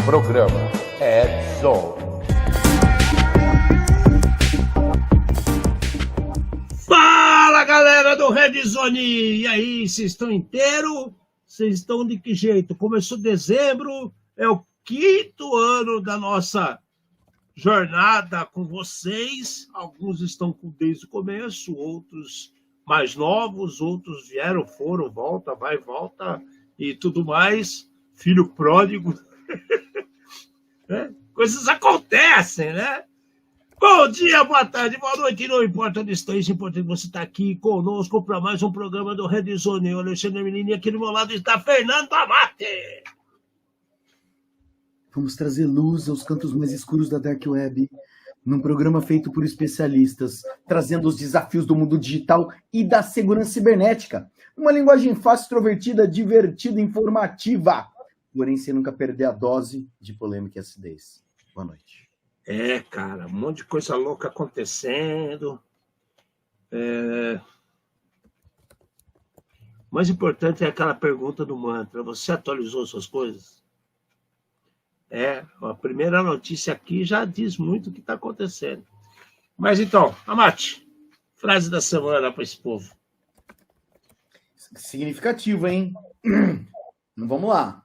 Programa Red Zone. Fala, galera do Red Zone! E aí, vocês estão inteiros? Vocês estão de que jeito? Começou dezembro, é o 5º ano da nossa jornada com vocês. Alguns estão desde o começo, outros mais novos, outros vieram, foram, volta, vai, volta e tudo mais. Filho pródigo. Coisas acontecem, né? Bom dia, boa tarde, boa noite, não importa onde esteja, importante você estar aqui conosco para mais um programa do Red Zone. Eu, Alexandre Menini, aqui do meu lado está Fernando Amate. Vamos trazer luz aos cantos mais escuros da Dark Web, num programa feito por especialistas, trazendo os desafios do mundo digital e da segurança cibernética. Uma linguagem fácil, extrovertida, divertida, informativa, porém sem nunca perder a dose de polêmica e acidez. Boa noite. Cara, um monte de coisa louca acontecendo. O mais importante é aquela pergunta do mantra. Você atualizou suas coisas? A primeira notícia aqui já diz muito o que está acontecendo. Mas então, Amate, frase da semana para esse povo. Significativo, hein? Vamos lá.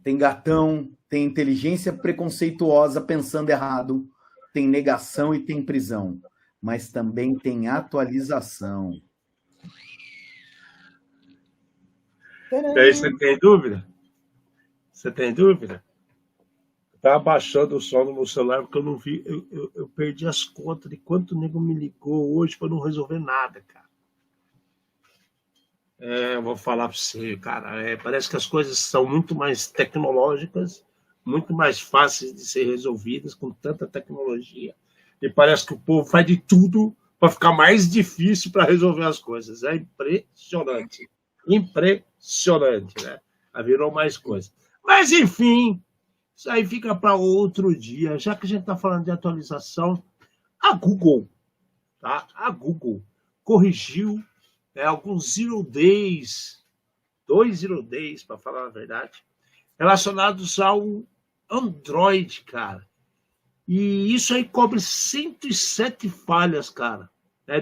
Tem gatão, tem inteligência preconceituosa pensando errado, tem negação e tem prisão, mas também tem atualização. E aí, você tem dúvida? Você tem dúvida? Estava baixando o som no meu celular porque eu não vi, eu perdi as contas de quanto nego me ligou hoje para não resolver nada, cara. Eu vou falar para você, cara, parece que as coisas são muito mais tecnológicas, muito mais fáceis de ser resolvidas com tanta tecnologia. E parece que o povo faz de tudo para ficar mais difícil para resolver as coisas. É impressionante. Impressionante, né? Virou mais coisa. Mas, enfim, isso aí fica para outro dia. Já que a gente está falando de atualização, a Google, tá? A Google corrigiu alguns zero days, 2 zero days, para falar a verdade, relacionados ao Android, cara. E isso aí cobre 107 falhas, cara.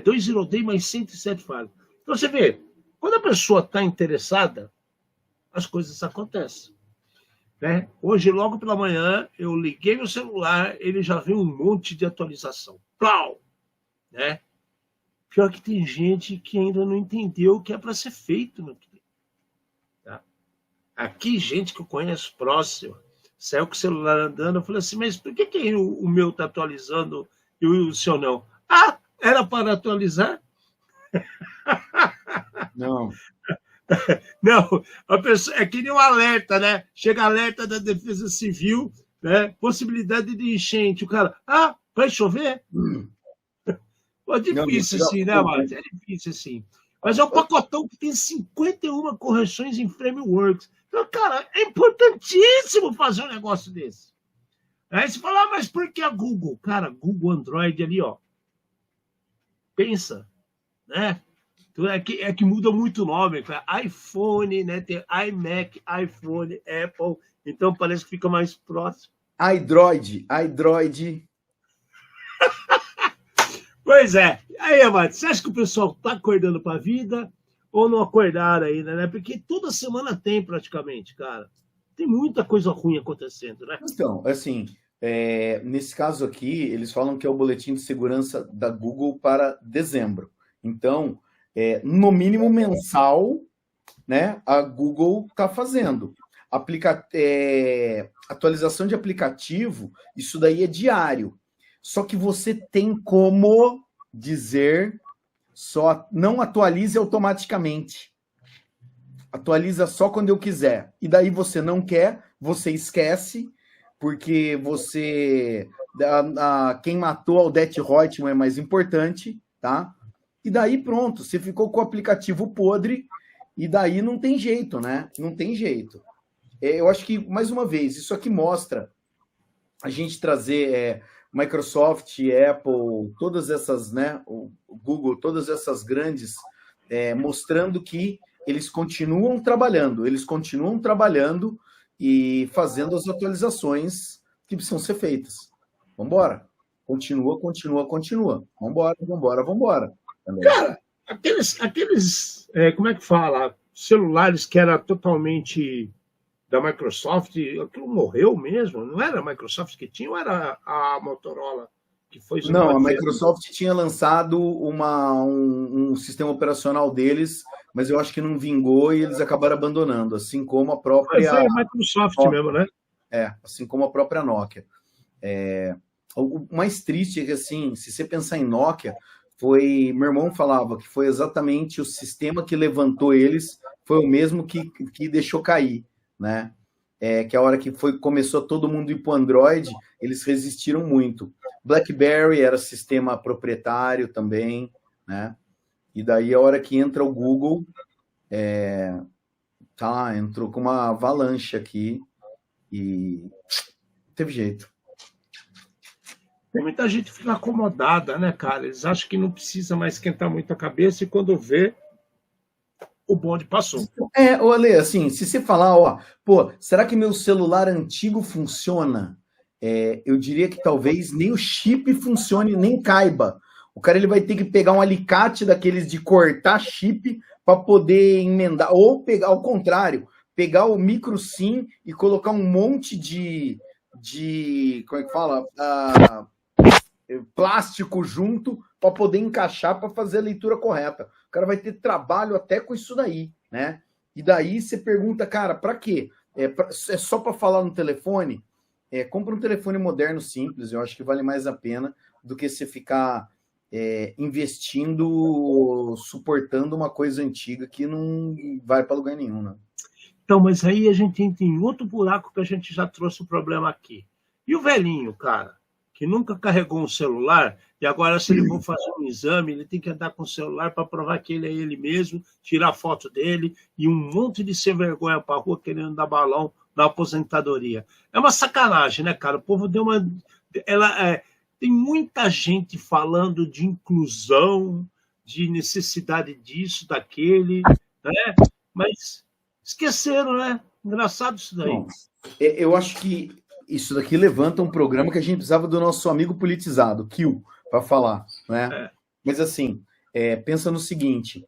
2 zero days mais 107 falhas. Então você vê, quando a pessoa está interessada, as coisas acontecem. Né? Hoje, logo pela manhã, eu liguei meu celular, ele já veio um monte de atualização. Plau! Né? Pior que tem gente que ainda não entendeu o que é para ser feito, meu querido. Tá? Aqui, gente que eu conheço próximo, saiu com o celular andando, eu falei assim, mas por que o meu está atualizando e o seu não? Era para atualizar? Não. Não, a pessoa, é que nem um alerta, né? Chega alerta da Defesa Civil, né? Possibilidade de enchente. O cara, vai chover? É difícil assim, né, Márcio? É difícil assim. Mas é um pacotão que tem 51 correções em frameworks. Então, cara, é importantíssimo fazer um negócio desse. Aí você fala, mas por que a Google? Cara, Google Android ali, ó. Pensa, né? Então, é que muda muito o nome. iPhone, né? Tem iMac, iPhone, Apple. Então parece que fica mais próximo. iDroid. Pois é. Aí, Amado, você acha que o pessoal está acordando para a vida ou não acordaram ainda, né? Porque toda semana tem praticamente, cara. Tem muita coisa ruim acontecendo, né? Então, assim, nesse caso aqui, eles falam que é o boletim de segurança da Google para dezembro. Então, no mínimo mensal, né, a Google está fazendo. Atualização de aplicativo, isso daí é diário. Só que você tem como dizer, só não atualize automaticamente. Atualiza só quando eu quiser. E daí você não quer, você esquece, porque quem matou a Odete Roitman é mais importante, tá? E daí pronto, você ficou com o aplicativo podre, e daí não tem jeito, né? Não tem jeito. Eu acho que, mais uma vez, isso aqui mostra a gente trazer Microsoft, Apple, todas essas, né, o Google, todas essas grandes, mostrando que eles continuam trabalhando e fazendo as atualizações que precisam ser feitas. Vamos embora. Continua. Vambora. Cara, aqueles como é que fala? Celulares que era totalmente da Microsoft, aquilo morreu mesmo? Não era a Microsoft que tinha ou era a Motorola que foi? Não, a Microsoft tinha lançado um sistema operacional deles, mas eu acho que não vingou e eles acabaram abandonando, assim como a própria... Mas é a Microsoft mesmo, né? Assim como a própria Nokia. O mais triste é que, assim, se você pensar em Nokia, meu irmão falava que foi exatamente o sistema que levantou eles, foi o mesmo que deixou cair, né? Que a hora que começou todo mundo ir para o Android, eles resistiram muito. BlackBerry era sistema proprietário também, né? E daí a hora que entra o Google, entrou com uma avalanche aqui e teve jeito. Tem muita gente que fica acomodada, né, cara? Eles acham que não precisa mais esquentar muito a cabeça e quando vê, o bonde passou. Ale, assim, se você falar, será que meu celular antigo funciona? Eu diria que talvez nem o chip funcione, nem caiba. O cara ele vai ter que pegar um alicate daqueles de cortar chip para poder emendar, ou pegar ao contrário, pegar o micro SIM e colocar um monte de como é que fala? Plástico junto para poder encaixar para fazer a leitura correta. O cara vai ter trabalho até com isso daí, né? E daí você pergunta, cara, para quê? É só para falar no telefone? Compra um telefone moderno simples, eu acho que vale mais a pena do que você ficar investindo, suportando uma coisa antiga que não vai para lugar nenhum, né? Então, mas aí a gente entra em outro buraco que a gente já trouxe o problema aqui. E o velhinho, cara, que nunca carregou um celular, e agora se ele for fazer um exame, ele tem que andar com o celular para provar que ele é ele mesmo, tirar foto dele, e um monte de sem vergonha para a rua querendo dar balão na aposentadoria. É uma sacanagem, né, cara? O povo deu uma... Tem muita gente falando de inclusão, de necessidade disso, daquele, né? Mas esqueceram, né? Engraçado isso daí. Bom, eu acho que isso daqui levanta um programa que a gente precisava do nosso amigo politizado, Kill, para falar, né? Mas assim, pensa no seguinte: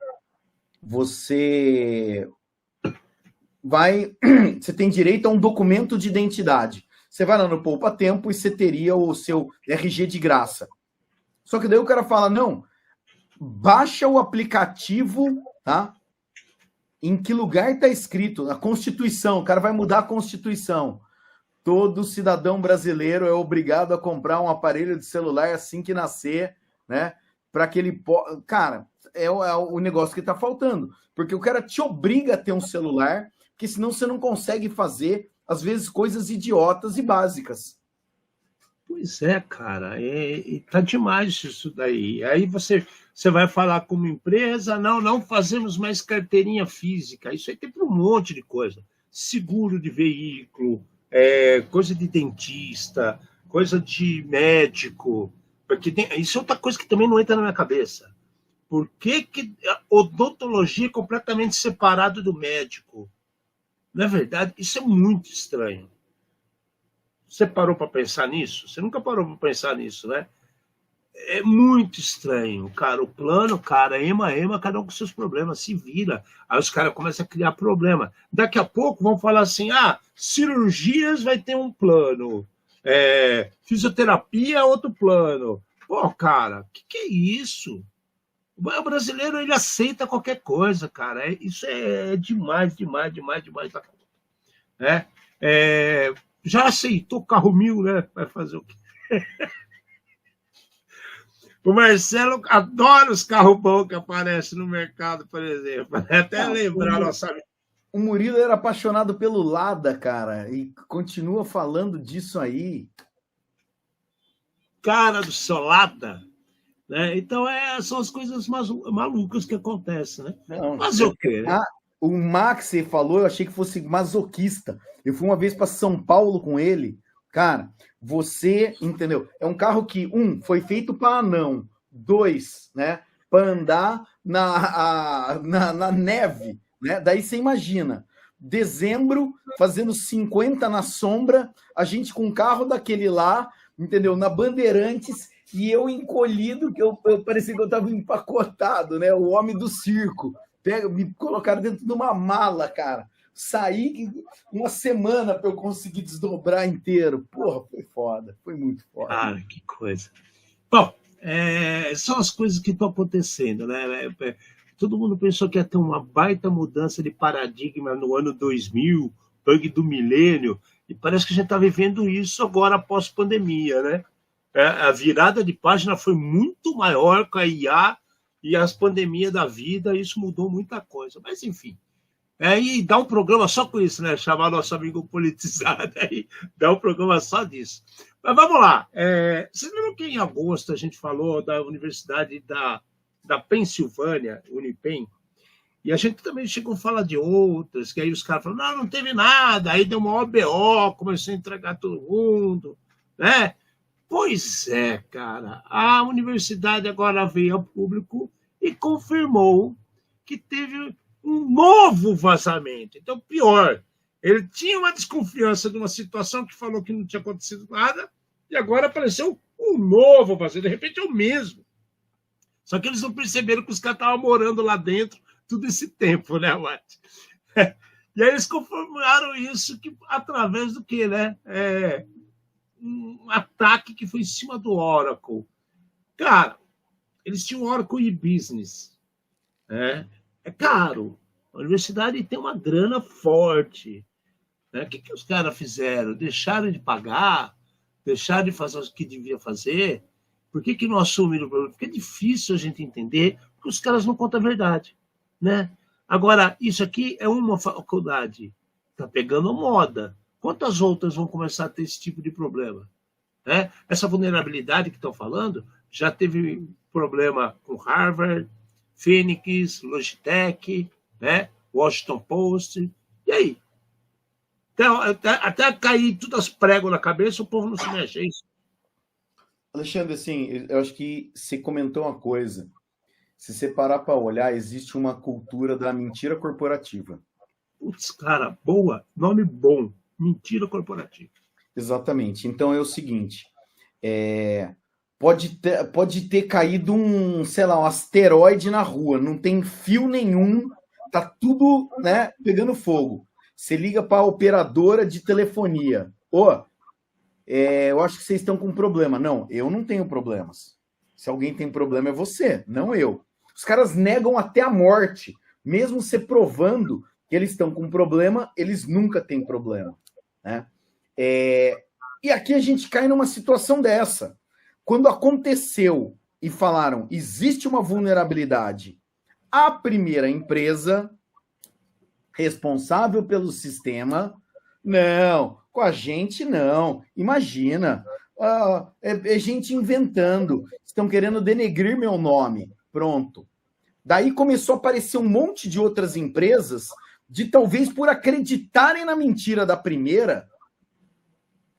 você tem direito a um documento de identidade. Você vai lá no Poupa Tempo e você teria o seu RG de graça. Só que daí o cara fala, não, baixa o aplicativo, tá? Em que lugar está escrito? Na Constituição. O cara vai mudar a Constituição. Todo cidadão brasileiro é obrigado a comprar um aparelho de celular assim que nascer, né? Para que ele possa... Cara, é o negócio que está faltando. Porque o cara te obriga a ter um celular, porque senão você não consegue fazer, às vezes, coisas idiotas e básicas. Pois é, cara. Tá demais isso daí. Aí você vai falar com uma empresa, não fazemos mais carteirinha física. Isso aí tem para um monte de coisa. Seguro de veículo, coisa de dentista, coisa de médico. Porque isso é outra coisa que também não entra na minha cabeça. Por que a odontologia é completamente separado do médico? Na verdade, isso é muito estranho. Você parou para pensar nisso? Você nunca parou para pensar nisso, né? É muito estranho, cara. O plano, cara, ema, cada um com seus problemas, se vira. Aí os caras começam a criar problema. Daqui a pouco vão falar assim, cirurgias vai ter um plano. Fisioterapia, outro plano. Pô, cara, que é isso? O brasileiro, ele aceita qualquer coisa, cara. Isso é demais da conta. Né? Já aceitou carro 1000, né? Vai fazer o quê? O Marcelo adora os carros bons que aparecem no mercado, por exemplo. Até lembrar nossa... O Murilo era apaixonado pelo Lada, cara, e continua falando disso aí. Cara do seu Lada. Né? Então, são as coisas malucas que acontecem, né? Fazer o quê? Né? O Max falou, eu achei que fosse masoquista. Eu fui uma vez para São Paulo com ele. Cara, você, entendeu? É um carro que, foi feito para anão. 2, né? Para andar na neve, né? Daí você imagina, dezembro, fazendo 50 na sombra, a gente com um carro daquele lá, entendeu? Na Bandeirantes, e eu encolhido, que eu parecia que eu estava empacotado, né? O homem do circo. Me colocaram dentro de uma mala, cara. Saí uma semana para eu conseguir desdobrar inteiro. Porra, foi foda. Foi muito foda. Cara, que coisa. Bom, são as coisas que estão acontecendo, né? Todo mundo pensou que ia ter uma baita mudança de paradigma no ano 2000, bug do milênio, e parece que a gente está vivendo isso agora após pandemia, né? A virada de página foi muito maior com a IA e as pandemias da vida, isso mudou muita coisa. Mas, enfim, e dá um programa só com isso, né? Chamar nosso amigo politizado aí, dá um programa só disso. Mas vamos lá. Vocês lembram que em agosto a gente falou da Universidade da Pensilvânia, Unipen? E a gente também chegou a falar de outras, que aí os caras falaram, não teve nada, aí deu uma OBO, começou a entregar todo mundo, né? Pois é, cara, a universidade agora veio ao público e confirmou que teve um novo vazamento. Então, pior, ele tinha uma desconfiança de uma situação que falou que não tinha acontecido nada, e agora apareceu um novo vazamento. De repente é o mesmo. Só que eles não perceberam que os caras estavam morando lá dentro todo esse tempo, né, Mate? E aí eles confirmaram isso através do quê, né? Um ataque que foi em cima do Oracle. Cara, eles tinham Oracle e-Business. É caro. A universidade tem uma grana forte. Né? O que os caras fizeram? Deixaram de pagar? Deixaram de fazer o que devia fazer? Por que não assumiram o problema? Porque é difícil a gente entender, porque os caras não contam a verdade. Né? Agora, isso aqui é uma faculdade. Está pegando moda. Quantas outras vão começar a ter esse tipo de problema? Né? Essa vulnerabilidade que estão falando já teve problema com Harvard, Phoenix, Logitech, né? Washington Post. E aí? Até cair todas as pregos na cabeça, o povo não se mexe. É isso. Alexandre, assim, eu acho que você comentou uma coisa. Se você parar para olhar, existe uma cultura da mentira corporativa. Putz, cara, boa, nome bom. Mentira corporativa. Exatamente. Então é o seguinte, pode ter caído um asteroide na rua, não tem fio nenhum, tá tudo, né, pegando fogo. Você liga para a operadora de telefonia. Eu acho que vocês estão com problema. Não, eu não tenho problemas. Se alguém tem problema é você, não eu. Os caras negam até a morte, mesmo se provando que eles estão com problema, eles nunca têm problema. Né? E aqui a gente cai numa situação dessa. Quando aconteceu e falaram, existe uma vulnerabilidade, a primeira empresa responsável pelo sistema, não, com a gente não. Imagina, é gente inventando, estão querendo denegrir meu nome. Pronto. Daí começou a aparecer um monte de outras empresas de talvez por acreditarem na mentira da primeira,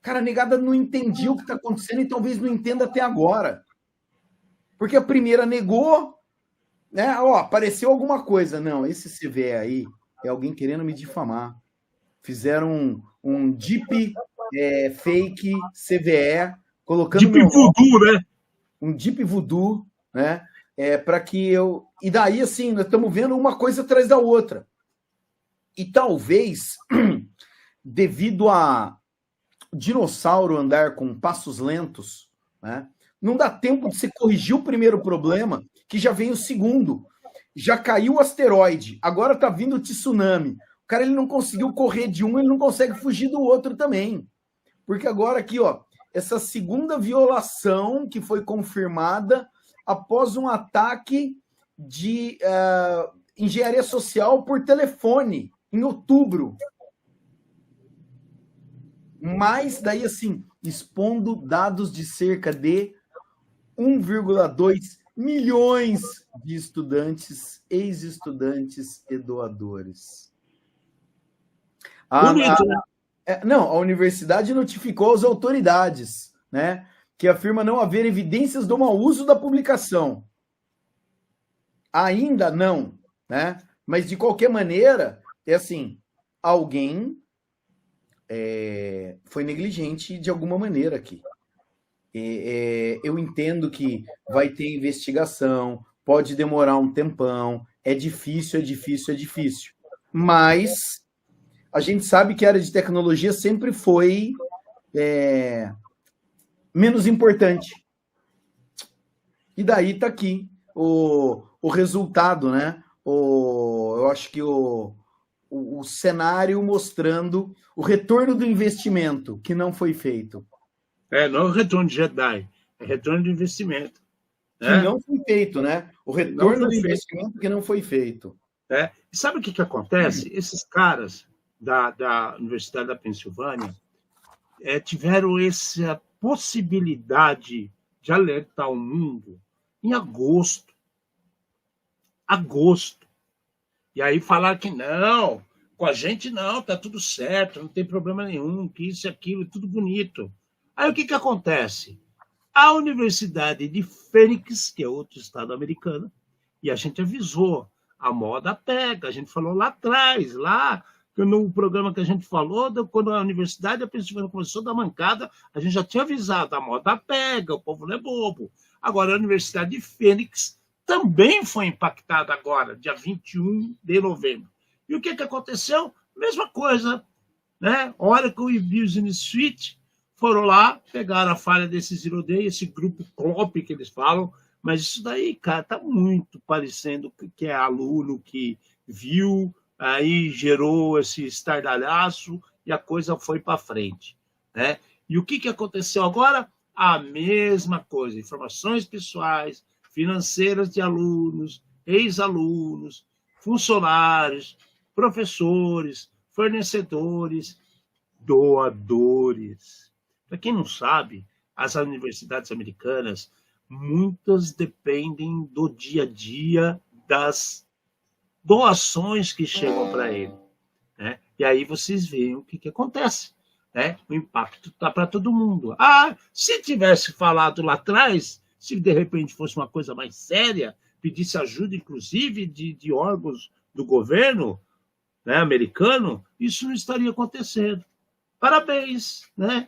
cara, a negada não entendia o que está acontecendo e talvez não entenda até agora. Porque a primeira negou, né? Apareceu alguma coisa. Não, esse CVE aí é alguém querendo me difamar. Fizeram um deep fake CVE, colocando deep voodoo, né? Um deep voodoo, né? Para que eu... E daí, assim, nós estamos vendo uma coisa atrás da outra. E talvez, devido a dinossauro andar com passos lentos, né, não dá tempo de você corrigir o primeiro problema, que já vem o segundo. Já caiu o asteroide, agora está vindo o tsunami. O cara ele não conseguiu correr de um, ele não consegue fugir do outro também. Porque agora aqui, essa segunda violação que foi confirmada após um ataque de engenharia social por telefone, em outubro. Mas daí, assim, expondo dados de cerca de 1,2 milhões de estudantes, ex-estudantes e doadores. A universidade notificou às autoridades, né, que afirma não haver evidências do mau uso da publicação. Ainda não, né? Mas, de qualquer maneira, é assim, alguém foi negligente de alguma maneira aqui. Eu entendo que vai ter investigação, pode demorar um tempão, é difícil. Mas a gente sabe que a área de tecnologia sempre foi menos importante. E daí está aqui o resultado, né? Eu acho que o cenário mostrando o retorno do investimento que não foi feito. Não é o retorno de Jedi, é retorno de investimento. Que não foi feito, né? O retorno do investimento que não foi feito. E sabe o que acontece? Esses caras da Universidade da Pensilvânia tiveram essa possibilidade de alertar o mundo em agosto. E aí falar que não, com a gente não, tá tudo certo, não tem problema nenhum, que isso e aquilo, tudo bonito. Aí o que acontece? A Universidade de Phoenix, que é outro estado americano, e a gente avisou, a moda pega, a gente falou lá atrás, lá no programa que a gente falou, quando a Universidade da Pensilvânia começou a dar mancada, a gente já tinha avisado, a moda pega, o povo não é bobo. Agora, a Universidade de Phoenix também foi impactada agora, dia 21 de novembro. E o que aconteceu? Mesma coisa, né? Oracle e Business Suite foram lá, pegaram a falha desse Zero Day, esse grupo CLOP que eles falam, mas isso daí, cara, tá muito parecendo que é aluno que viu, aí gerou esse estardalhaço e a coisa foi para frente, né? E o que aconteceu agora? A mesma coisa, informações pessoais, financeiras de alunos, ex-alunos, funcionários, professores, fornecedores, doadores. Para quem não sabe, as universidades americanas, muitas dependem do dia a dia das doações que chegam para ele, né? E aí vocês veem o que acontece, né? O impacto está para todo mundo. Se tivesse falado lá atrás, se de repente fosse uma coisa mais séria, pedisse ajuda, inclusive, de órgãos do governo, né, americano, isso não estaria acontecendo. Parabéns, né?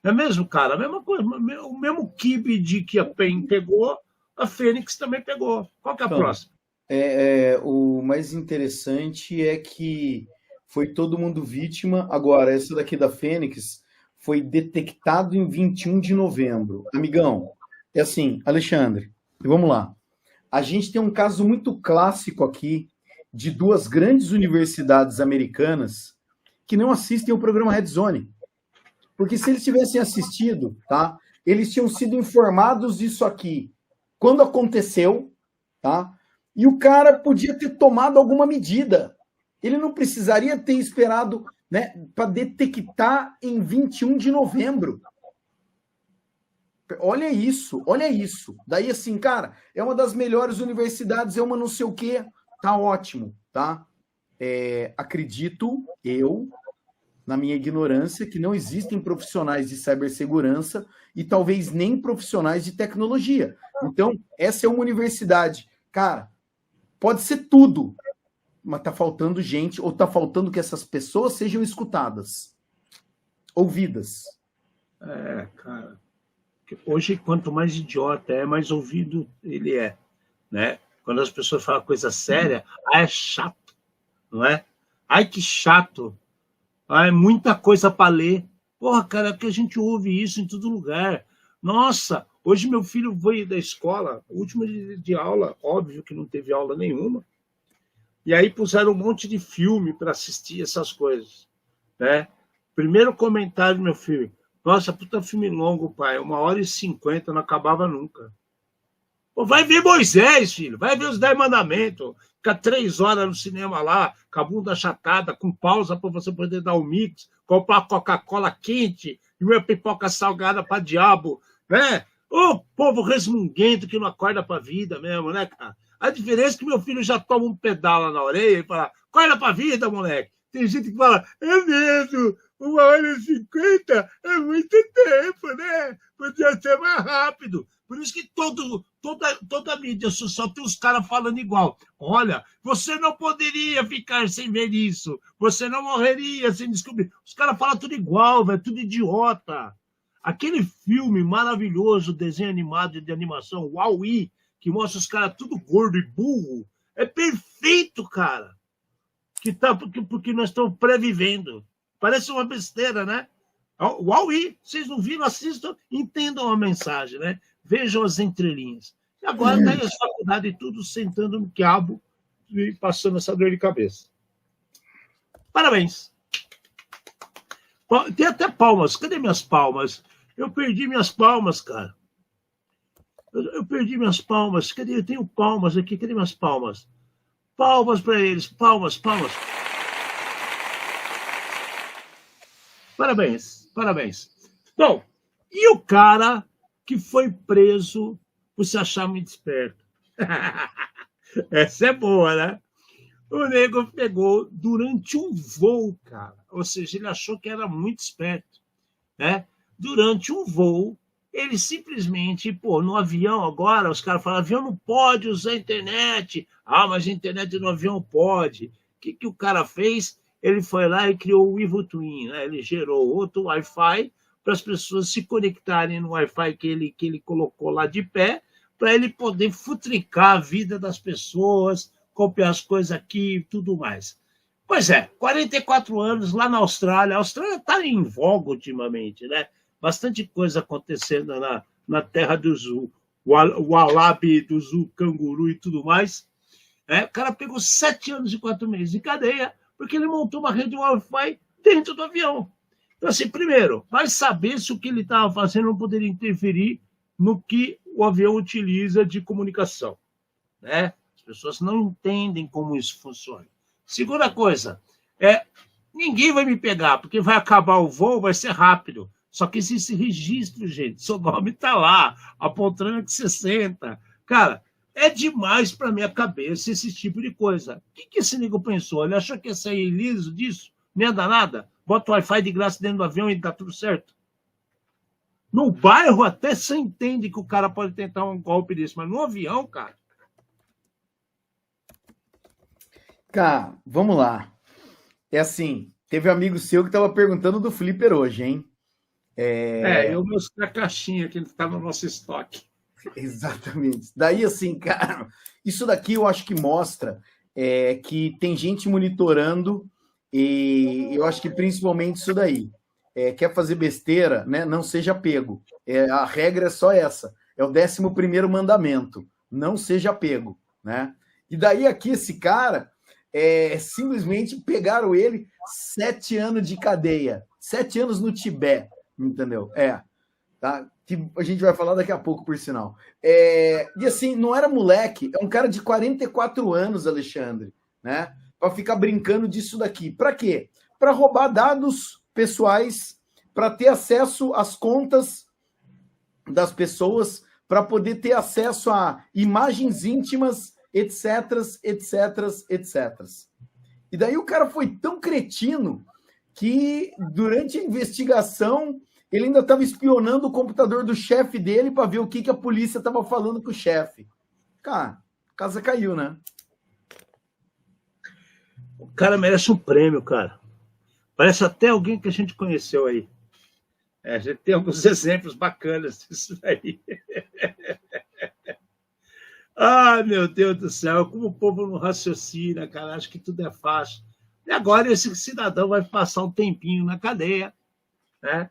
Não é mesmo, cara? A mesma coisa, o mesmo kibe que a PEN pegou, a Fênix também pegou. Qual que é a próxima? O mais interessante é que foi todo mundo vítima. Agora, essa daqui da Fênix foi detectado em 21 de novembro. Amigão, é assim, Alexandre, vamos lá. A gente tem um caso muito clássico aqui de duas grandes universidades americanas que não assistem o programa Red Zone. Porque se eles tivessem assistido, tá? Eles tinham sido informados disso aqui quando aconteceu, tá? E o cara podia ter tomado alguma medida. Ele não precisaria ter esperado, né, para detectar em 21 de novembro. Olha isso. Daí, assim, cara, é uma das melhores universidades, é uma não sei o quê. Tá ótimo, tá? Acredito, na minha ignorância, que não existem profissionais de cibersegurança e talvez nem profissionais de tecnologia. Então, essa é uma universidade. Cara, pode ser tudo, mas tá faltando gente, ou tá faltando que essas pessoas sejam escutadas, ouvidas. Cara, hoje, quanto mais idiota mais ouvido ele é, né? Quando as pessoas falam coisa séria, é chato, não é? Ai, que chato. É muita coisa para ler. Porra, cara, é que a gente ouve isso em todo lugar. Nossa, hoje meu filho veio da escola, o último dia de aula, óbvio que não teve aula nenhuma, e aí puseram um monte de filme para assistir essas coisas, né? Primeiro comentário, meu filho, nossa, puta filme longo, pai, 1h50, não acabava nunca. Pô, vai ver Moisés, filho, vai ver os 10 mandamentos, fica 3 horas no cinema lá, com a bunda achatada, com pausa para você poder dar um mix, comprar Coca-Cola quente e uma pipoca salgada para diabo, né? Ô, povo resmunguento que não acorda para a vida mesmo, né, cara? A diferença é que meu filho já toma um pedala na orelha e fala, acorda para a vida, moleque. Tem gente que fala, é mesmo, 1h50 é muito tempo, né? Podia ser mais rápido. Por isso que toda mídia social tem os caras falando igual. Olha, você não poderia ficar sem ver isso. Você não morreria sem descobrir. Os caras falam tudo igual, velho, tudo idiota. Aquele filme maravilhoso, desenho animado de animação, Wall-E, que mostra os caras tudo gordo e burro, é perfeito, cara. Porque nós estamos previvendo. Parece uma besteira, né? Wall-E, vocês não viram, assistam, entendam a mensagem, né? Vejam as entrelinhas. E agora tá aí as faculdades tudo sentando no quiabo e passando essa dor de cabeça. Parabéns. Tem até palmas. Cadê minhas palmas? Eu perdi minhas palmas, cara. Eu perdi minhas palmas. Cadê? Eu tenho palmas aqui. Cadê minhas palmas? Palmas para eles. Palmas, palmas. Parabéns, parabéns. Bom, e o cara que foi preso por se achar muito esperto? Essa é boa, né? O nego pegou durante um voo, cara. Ou seja, ele achou que era muito esperto, né? Durante um voo, ele simplesmente, no avião agora, os caras falam, avião não pode usar internet. Ah, mas a internet no avião pode. O que o cara fez? Ele foi lá e criou o Evil Twin, né? Ele gerou outro Wi-Fi para as pessoas se conectarem no Wi-Fi que ele colocou lá de pé, para ele poder futricar a vida das pessoas, copiar as coisas aqui e tudo mais. Pois é, 44 anos lá na Austrália. A Austrália está em voga ultimamente, né? Bastante coisa acontecendo na terra do Zoo, o Wallaby do Zoo, canguru e tudo mais. O cara pegou 7 anos e 4 meses de cadeia porque ele montou uma rede Wi-Fi dentro do avião. Então, assim, primeiro, vai saber se o que ele estava fazendo não poderia interferir no que o avião utiliza de comunicação, né? As pessoas não entendem como isso funciona. Segunda coisa, ninguém vai me pegar, porque vai acabar o voo, vai ser rápido. Só que existe registro, gente. Seu nome está lá, a poltrona que você senta. Cara, é demais para minha cabeça esse tipo de coisa. O que esse nego pensou? Ele achou que ia sair liso disso? Nem ia dar nada? Bota o Wi-Fi de graça dentro do avião e tá tudo certo. No bairro até você entende que o cara pode tentar um golpe desse, mas no avião, cara... Cara, vamos lá. É assim, teve um amigo seu que estava perguntando do Flipper hoje, hein? Eu mostrei a caixinha que está no nosso estoque. Exatamente. Daí, assim, cara, isso daqui eu acho que mostra que tem gente monitorando e eu acho que principalmente isso daí. Quer fazer besteira, né? Não seja pego. A regra é só essa. É o 11º mandamento. Não seja pego, né? E daí aqui esse cara, simplesmente pegaram ele 7 anos de cadeia. 7 anos no Tibete, entendeu? Tá? Que a gente vai falar daqui a pouco, por sinal. E assim, não era moleque, é um cara de 44 anos, Alexandre, né? Para ficar brincando disso daqui. Para quê? Para roubar dados pessoais, para ter acesso às contas das pessoas, para poder ter acesso a imagens íntimas, etc, etc, etc. E daí o cara foi tão cretino que durante a investigação ele ainda estava espionando o computador do chefe dele para ver o que a polícia estava falando com o chefe. Cara, a casa caiu, né? O cara merece um prêmio, cara. Parece até alguém que a gente conheceu aí. A gente tem alguns exemplos bacanas disso aí. Ah, meu Deus do céu, como o povo não raciocina, cara, acho que tudo é fácil. E agora esse cidadão vai passar um tempinho na cadeia, né?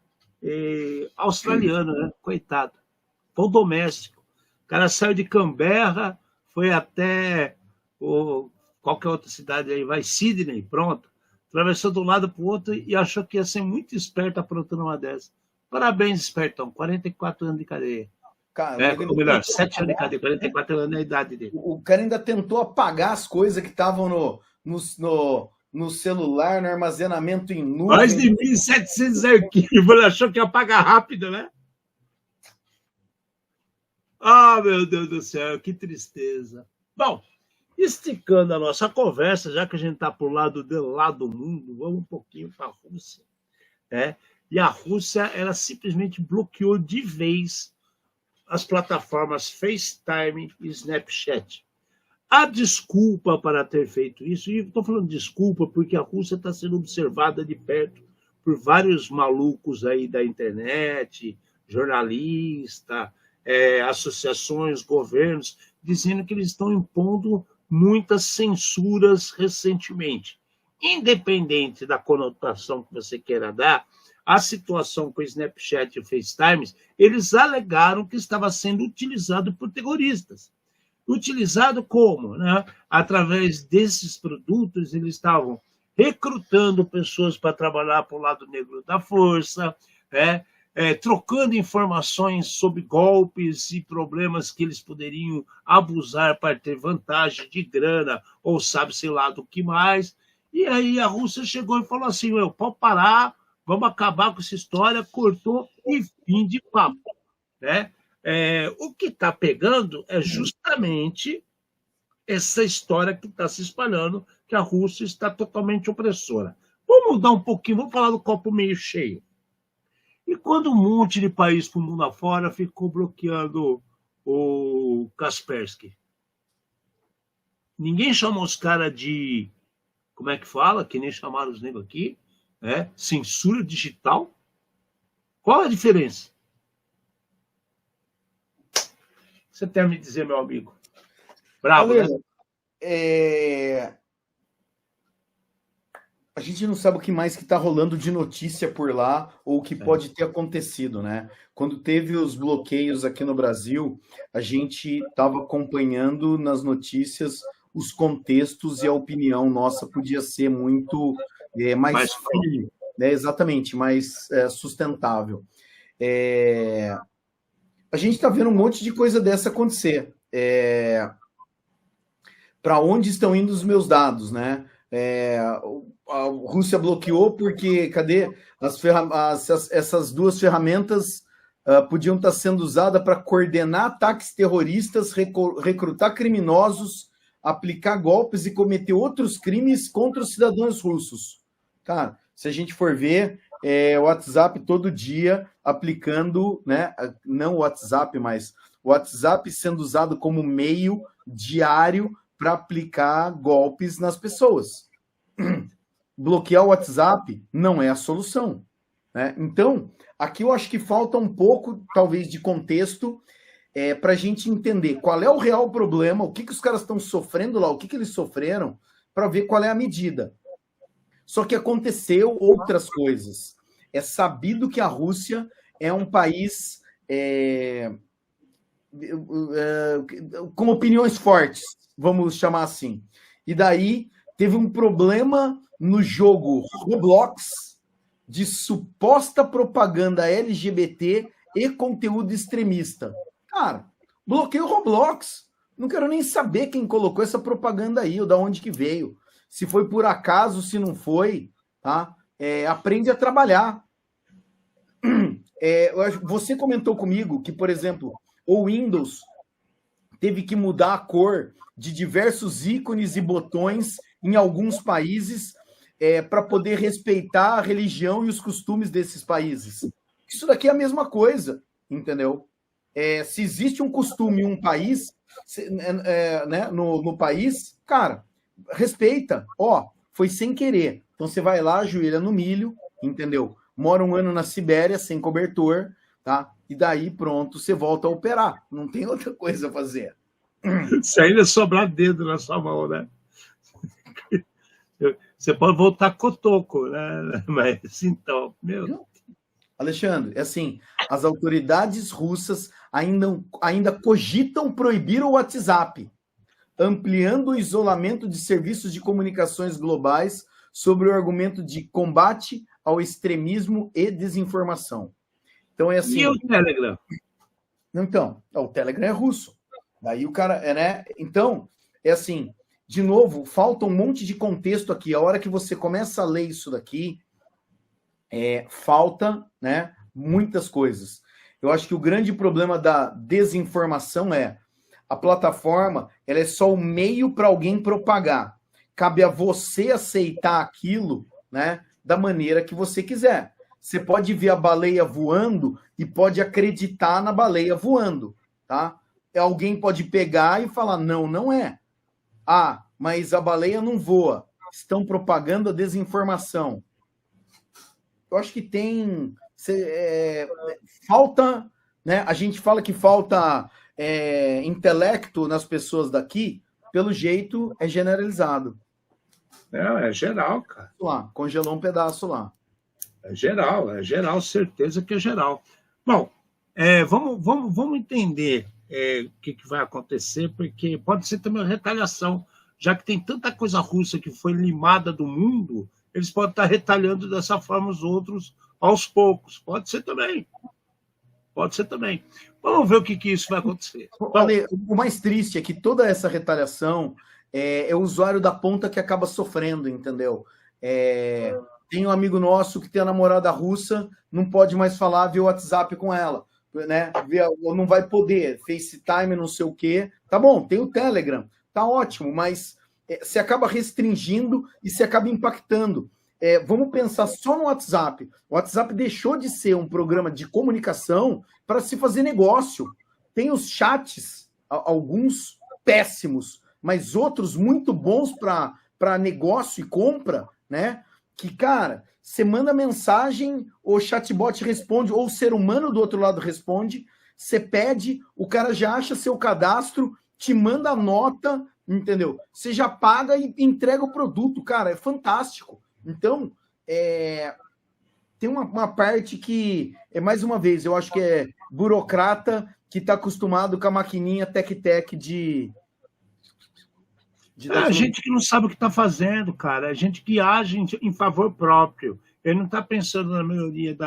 Australiano, né? Coitado. Foi doméstico. O cara saiu de Canberra, foi até qualquer outra cidade aí, vai Sydney, pronto. Atravessou de um lado para o outro e achou que ia ser muito esperto aprontando uma dessas. Parabéns, espertão. 44 anos de cadeia. Cara, ou melhor, 7 anos de cadeia, 44 anos é a idade dele. O cara ainda tentou apagar as coisas que estavam no celular, no armazenamento em nuvem. Mais de 1.700 arquivos. Ele achou que ia apagar rápido, né? Ah, meu Deus do céu, que tristeza. Bom, esticando a nossa conversa, já que a gente está por lá do mundo, vamos um pouquinho para a Rússia. né? E a Rússia, ela simplesmente bloqueou de vez as plataformas FaceTime e Snapchat. A desculpa para ter feito isso, e estou falando desculpa porque a Rússia está sendo observada de perto por vários malucos aí da internet, jornalistas, associações, governos, dizendo que eles estão impondo muitas censuras recentemente. Independente da conotação que você queira dar, a situação com o Snapchat e o FaceTime, eles alegaram que estava sendo utilizado por terroristas. Utilizado como? Né? Através desses produtos, eles estavam recrutando pessoas para trabalhar para o lado negro da força, trocando informações sobre golpes e problemas que eles poderiam abusar para ter vantagem de grana, ou sabe, sei lá, do que mais. E aí a Rússia chegou e falou assim, pode parar, vamos acabar com essa história, cortou e fim de papo. Né? O que está pegando é justamente essa história que está se espalhando, que a Rússia está totalmente opressora. Vamos mudar um pouquinho, vamos falar do copo meio cheio. E quando um monte de país para o mundo afora ficou bloqueando o Kaspersky? Ninguém chamou os caras de, como é que fala, que nem chamaram os negros aqui, censura digital? Qual a diferença? Você tem a me dizer, meu amigo? Bravo, né? A gente não sabe o que mais que está rolando de notícia por lá ou o que pode ter acontecido, né? Quando teve os bloqueios aqui no Brasil, a gente estava acompanhando nas notícias os contextos e a opinião nossa podia ser muito mais firme, né? Exatamente, mais sustentável. A gente está vendo um monte de coisa dessa acontecer. Para onde estão indo os meus dados, né? A Rússia bloqueou porque, cadê? Essas duas ferramentas podiam estar sendo usadas para coordenar ataques terroristas, recrutar criminosos, aplicar golpes e cometer outros crimes contra os cidadãos russos. Cara, se a gente for ver, o WhatsApp todo dia aplicando, né? Não o WhatsApp, mas o WhatsApp sendo usado como meio diário para aplicar golpes nas pessoas. Bloquear o WhatsApp não é a solução, né? Então, aqui eu acho que falta um pouco, talvez, de contexto para a gente entender qual é o real problema, o que os caras estão sofrendo lá, o que eles sofreram, para ver qual é a medida. Só que aconteceu outras coisas. É sabido que a Rússia é um país com opiniões fortes, vamos chamar assim. E daí teve um problema no jogo Roblox de suposta propaganda LGBT e conteúdo extremista. Cara, bloqueio o Roblox. Não quero nem saber quem colocou essa propaganda aí ou de onde que veio. Se foi por acaso, se não foi, tá? Aprende a trabalhar. Você comentou comigo que, por exemplo, o Windows teve que mudar a cor de diversos ícones e botões em alguns países para poder respeitar a religião e os costumes desses países. Isso daqui é a mesma coisa, entendeu? Se existe um costume em um país, né, no país, cara, respeita. Foi sem querer. Então você vai lá, ajoelha no milho, entendeu? Mora um ano na Sibéria sem cobertor, tá? E daí, pronto, você volta a operar. Não tem outra coisa a fazer. Se ainda sobrar dedo na sua mão, né? Você pode voltar cotoco, né? Mas então, meu... Alexandre, assim, as autoridades russas ainda cogitam proibir o WhatsApp, ampliando o isolamento de serviços de comunicações globais sobre o argumento de combate ao extremismo e desinformação. Então é assim. E o Telegram? Então, o Telegram é russo. Daí o cara, né? Então, é assim, de novo, falta um monte de contexto aqui. A hora que você começa a ler isso daqui, falta, né, muitas coisas. Eu acho que o grande problema da desinformação a plataforma, ela é só o meio para alguém propagar. Cabe a você aceitar aquilo, né, da maneira que você quiser. Você pode ver a baleia voando e pode acreditar na baleia voando, tá? Alguém pode pegar e falar, não, não é. Ah, mas a baleia não voa. Estão propagando a desinformação. Eu acho que tem... falta... Né? A gente fala que falta intelecto nas pessoas daqui, pelo jeito é generalizado. É geral, cara. Lá, congelou um pedaço lá. É geral, certeza que é geral. Bom, vamos entender o que vai acontecer, porque pode ser também uma retaliação, já que tem tanta coisa russa que foi limada do mundo, eles podem estar retalhando dessa forma os outros aos poucos. Pode ser também. Vamos ver o que isso vai acontecer. Ale, o mais triste é que toda essa retaliação é o usuário da ponta que acaba sofrendo, entendeu? Tem um amigo nosso que tem a namorada russa, não pode mais falar via WhatsApp com ela, né? Não vai poder, FaceTime, não sei o quê. Tá bom, tem o Telegram, tá ótimo, mas se acaba restringindo e se acaba impactando. Vamos pensar só no WhatsApp. O WhatsApp deixou de ser um programa de comunicação para se fazer negócio. Tem os chats, alguns péssimos, mas outros muito bons para negócio e compra, né? Que, cara, você manda mensagem, o chatbot responde, ou o ser humano do outro lado responde, você pede, o cara já acha seu cadastro, te manda a nota, entendeu? Você já paga e entrega o produto, cara, é fantástico. Então, tem uma parte que, mais uma vez, eu acho que é burocrata que está acostumado com a maquininha tec-tec de a gente que não sabe o que está fazendo, cara. A gente que age em favor próprio. Ele não está pensando na melhoria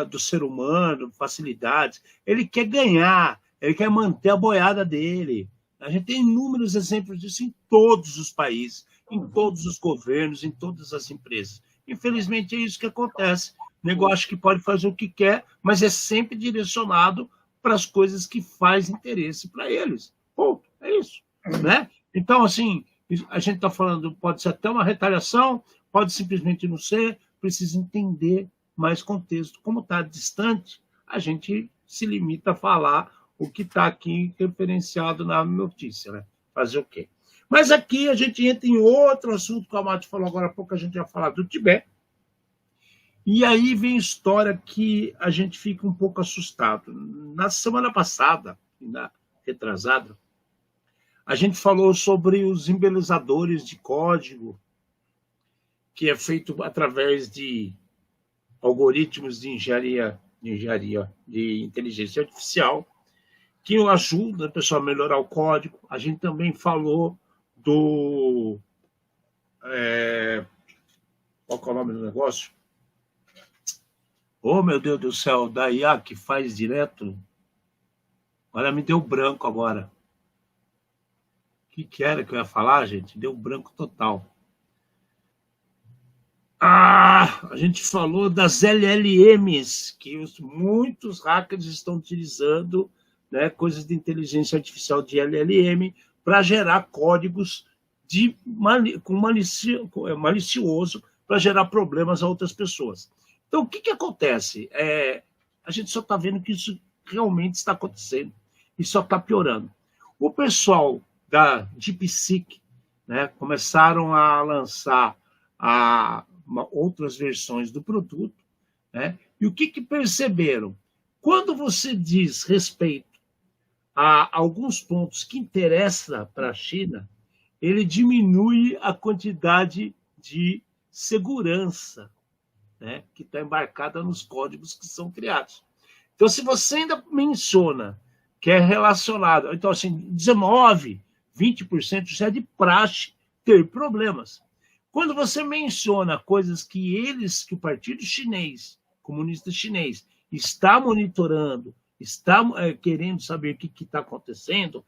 do ser humano, facilidades. Ele quer ganhar, ele quer manter a boiada dele. A gente tem inúmeros exemplos disso em todos os países, em todos os governos, em todas as empresas. Infelizmente, é isso que acontece. O negócio que pode fazer o que quer, mas é sempre direcionado para as coisas que faz interesse para eles. Ponto. É isso. Né? Então, assim, a gente está falando, pode ser até uma retaliação, pode simplesmente não ser, precisa entender mais contexto. Como está distante, a gente se limita a falar o que está aqui referenciado na notícia, né? Fazer o quê? Mas aqui a gente entra em outro assunto que a Mati falou agora há pouco, a gente vai falar do Tibete. E aí vem história que a gente fica um pouco assustado. Na semana passada, na retrasada, a gente falou sobre os embelezadores de código, que é feito através de algoritmos de engenharia de inteligência artificial, que ajuda a pessoa a melhorar o código. A gente também falou do... qual é o nome do negócio? Oh, meu Deus do céu, da IA que faz direto. Olha, me deu branco agora. O que era que eu ia falar, gente? Deu branco total. A gente falou das LLMs, que muitos hackers estão utilizando, né, coisas de inteligência artificial de LLM para gerar códigos malicioso para gerar problemas a outras pessoas. Então, o que acontece? A gente só está vendo que isso realmente está acontecendo e só está piorando. O pessoal da DeepSeek, né, começaram a lançar outras versões do produto, né, e o que perceberam? Quando você diz respeito a alguns pontos que interessam para a China, ele diminui a quantidade de segurança, né, que está embarcada nos códigos que são criados. Então, se você ainda menciona que é relacionado, então, assim, 19%, 20% já é de praxe ter problemas. Quando você menciona coisas que o Partido Chinês, comunista chinês, está monitorando, está querendo saber o que está acontecendo,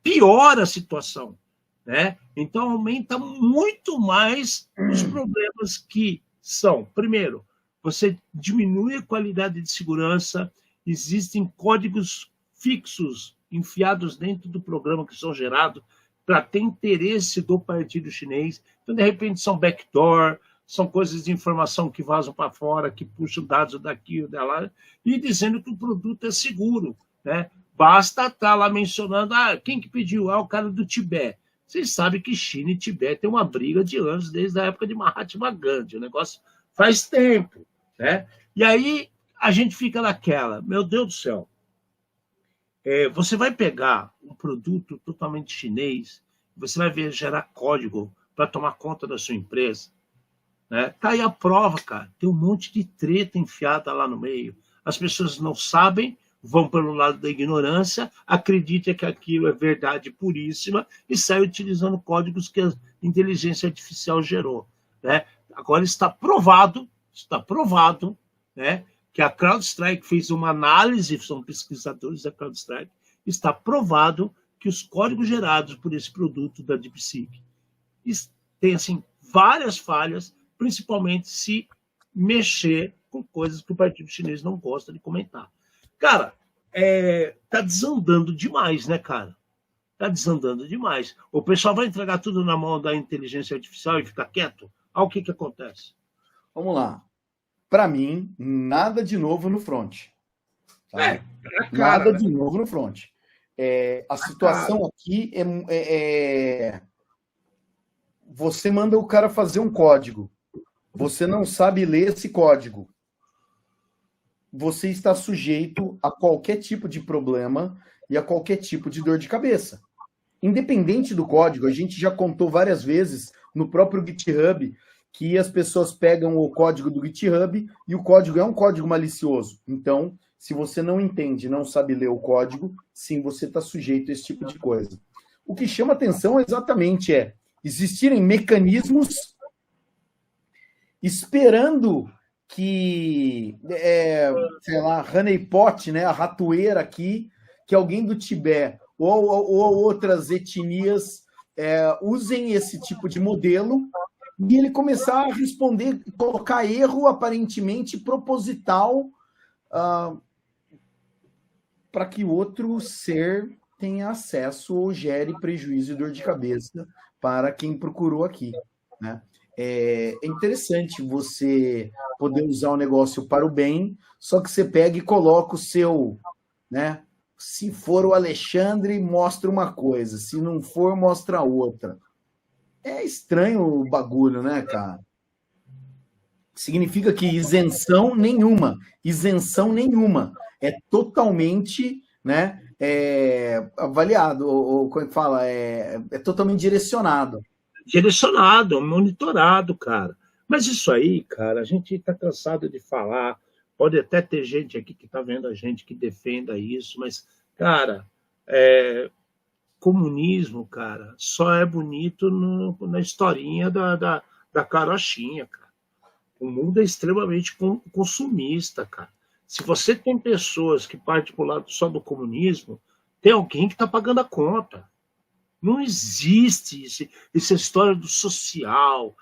piora a situação, né? Então, aumenta muito mais os problemas que são, primeiro, você diminui a qualidade de segurança, existem códigos fixos enfiados dentro do programa que são gerados para ter interesse do partido chinês. Então, de repente, são backdoor, são coisas de informação que vazam para fora, que puxam dados daqui ou dela, e dizendo que o produto é seguro, né? Basta estar lá mencionando, quem que pediu? O cara do Tibete. Vocês sabem que China e Tibete tem uma briga de anos, desde a época de Mahatma Gandhi. O negócio faz tempo, né? E aí a gente fica naquela, meu Deus do céu, você vai pegar um produto totalmente chinês, você vai ver gerar código para tomar conta da sua empresa, né? Tá aí a prova, cara. Tem um monte de treta enfiada lá no meio. As pessoas não sabem, vão pelo lado da ignorância, acreditam que aquilo é verdade puríssima e saem utilizando códigos que a inteligência artificial gerou, né? Agora está provado, né, que a CrowdStrike fez uma análise, são pesquisadores da CrowdStrike, está provado que os códigos gerados por esse produto da DeepSeek têm assim, várias falhas, principalmente se mexer com coisas que o Partido Chinês não gosta de comentar. Cara, tá desandando demais, né, cara? Tá desandando demais. O pessoal vai entregar tudo na mão da inteligência artificial e ficar quieto? Olha o que acontece. Vamos lá. Para mim, nada de novo no front. Tá? Nada de novo no front. A situação aqui você manda o cara fazer um código. Você não sabe ler esse código. Você está sujeito a qualquer tipo de problema e a qualquer tipo de dor de cabeça. Independente do código, a gente já contou várias vezes no próprio GitHub que as pessoas pegam o código do GitHub e o código é um código malicioso. Então, se você não entende, não sabe ler o código, sim, você está sujeito a esse tipo de coisa. O que chama atenção exatamente existirem mecanismos esperando que, sei lá, honeypot, né, a ratoeira aqui, que alguém do Tibete ou outras etnias usem esse tipo de modelo e ele começar a responder, colocar erro aparentemente proposital para que outro ser tenha acesso ou gere prejuízo e dor de cabeça para quem procurou aqui, né? É interessante você poder usar o negócio para o bem, só que você pega e coloca o seu, né? Se for o Alexandre, mostra uma coisa, se não for, mostra outra. É estranho o bagulho, né, cara? Significa que isenção nenhuma. É totalmente, né, avaliado, ou como é que fala? É totalmente direcionado. Monitorado, cara. Mas isso aí, cara, a gente está cansado de falar. Pode até ter gente aqui que está vendo a gente que defenda isso, mas, cara, comunismo, cara, só é bonito na historinha da carochinha, cara. O mundo é extremamente consumista, cara. Se você tem pessoas que partem para o lado só do comunismo, tem alguém que está pagando a conta. Não existe essa história do social,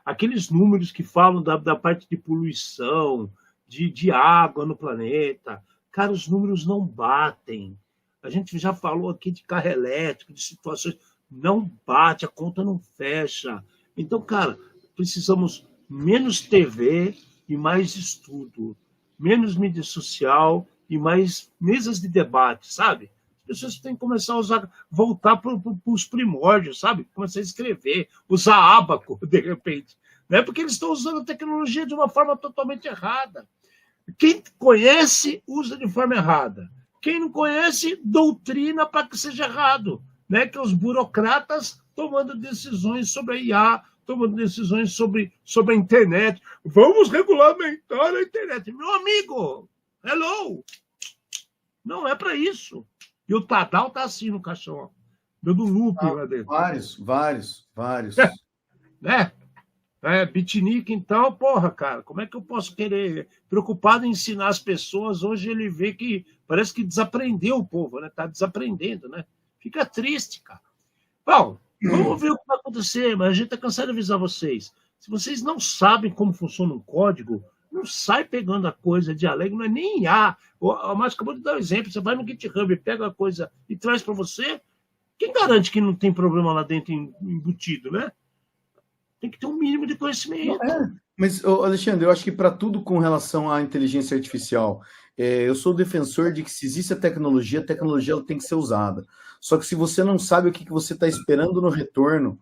aqueles números que falam da parte de poluição, de água no planeta. Cara, os números não batem. A gente já falou aqui de carro elétrico, de situações. Não bate, a conta não fecha. Então, cara, precisamos menos TV e mais estudo. Menos mídia social e mais mesas de debate, sabe? Pessoas têm que começar a voltar para os primórdios, sabe? Começar a escrever, usar ábaco, de repente. Né? Porque eles estão usando a tecnologia de uma forma totalmente errada. Quem conhece, usa de forma errada. Quem não conhece, doutrina para que seja errado. Né? Que os burocratas tomando decisões sobre a IA, tomando decisões sobre a internet. Vamos regulamentar a internet. Meu amigo, hello! Não é para isso. E o Tadal tá assim no caixão, dando loop lá dentro. Vários. Né? Bitnik, então, porra, cara, como é que eu posso querer? Preocupado em ensinar as pessoas, hoje ele vê que parece que desaprendeu o povo, né? Tá desaprendendo, né? Fica triste, cara. Bom, vamos ver o que vai acontecer, mas a gente tá cansado de avisar vocês. Se vocês não sabem como funciona um código, não sai pegando a coisa de alegre, não é nem IA. O Márcio acabou de dar um exemplo. Você vai no GitHub, pega a coisa e traz para você. Quem garante que não tem problema lá dentro embutido, né? tem que ter um mínimo de conhecimento. Mas, Alexandre, eu acho que para tudo com relação à inteligência artificial, eu sou defensor de que se existe a tecnologia ela tem que ser usada. Só que se você não sabe o que você está esperando no retorno,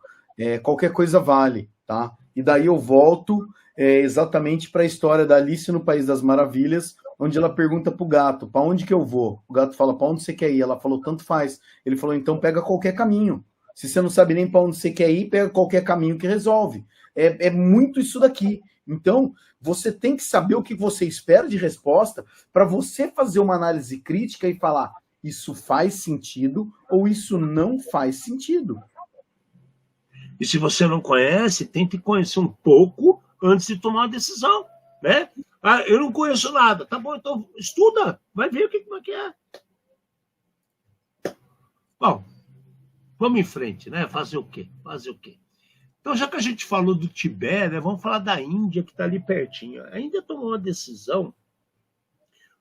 qualquer coisa vale, tá? E daí eu volto exatamente para a história da Alice no País das Maravilhas, onde ela pergunta para o gato, para onde que eu vou? O gato fala, para onde você quer ir? Ela falou, tanto faz. Ele falou, então pega qualquer caminho. Se você não sabe nem para onde você quer ir, pega qualquer caminho que resolve. É muito isso daqui. Então, você tem que saber o que você espera de resposta para você fazer uma análise crítica e falar, isso faz sentido ou isso não faz sentido. E se você não conhece, tente conhecer um pouco antes de tomar uma decisão, né? Ah, eu não conheço nada. Tá bom, então estuda, vai ver o que é. Bom, vamos em frente, né? Fazer o quê? Então, já que a gente falou do Tibete, né, vamos falar da Índia, que está ali pertinho. A Índia tomou uma decisão,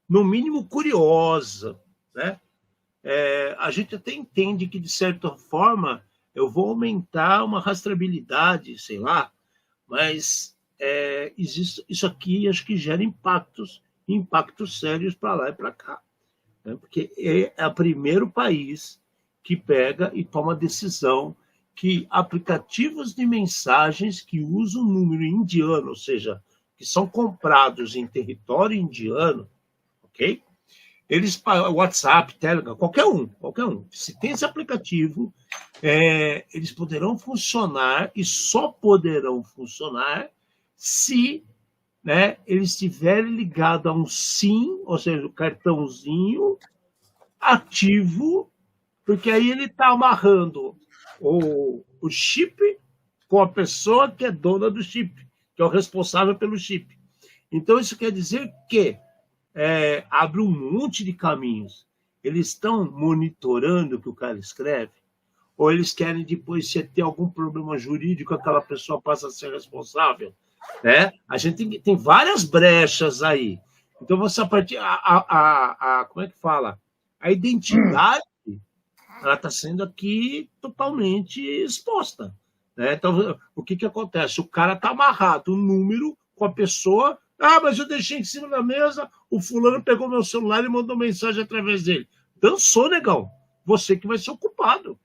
no mínimo, curiosa, né? A gente até entende que, de certa forma, eu vou aumentar uma rastreabilidade, sei lá, mas existe, isso aqui acho que gera impactos sérios para lá e para cá. Né? Porque é o primeiro país que pega e toma decisão que aplicativos de mensagens que usam o número indiano, ou seja, que são comprados em território indiano, ok? Eles, WhatsApp, Telegram, qualquer um, se tem esse aplicativo, eles poderão funcionar e só poderão funcionar se, né, eles estiverem ligados a um SIM, ou seja, o cartãozinho ativo, porque aí ele está amarrando o chip com a pessoa que é dona do chip, que é o responsável pelo chip. Então, isso quer dizer que abre um monte de caminhos. Eles estão monitorando o que o cara escreve, ou eles querem depois, se ter algum problema jurídico, aquela pessoa passa a ser responsável, né? A gente tem várias brechas aí. Então, você, a partir... como é que fala? A identidade ela está sendo aqui totalmente exposta. Né? Então, o que acontece? O cara está amarrado, um número com a pessoa. Ah, mas eu deixei em cima da mesa, o fulano pegou meu celular e mandou mensagem através dele. Dançou, negão. Você que vai ser o culpado.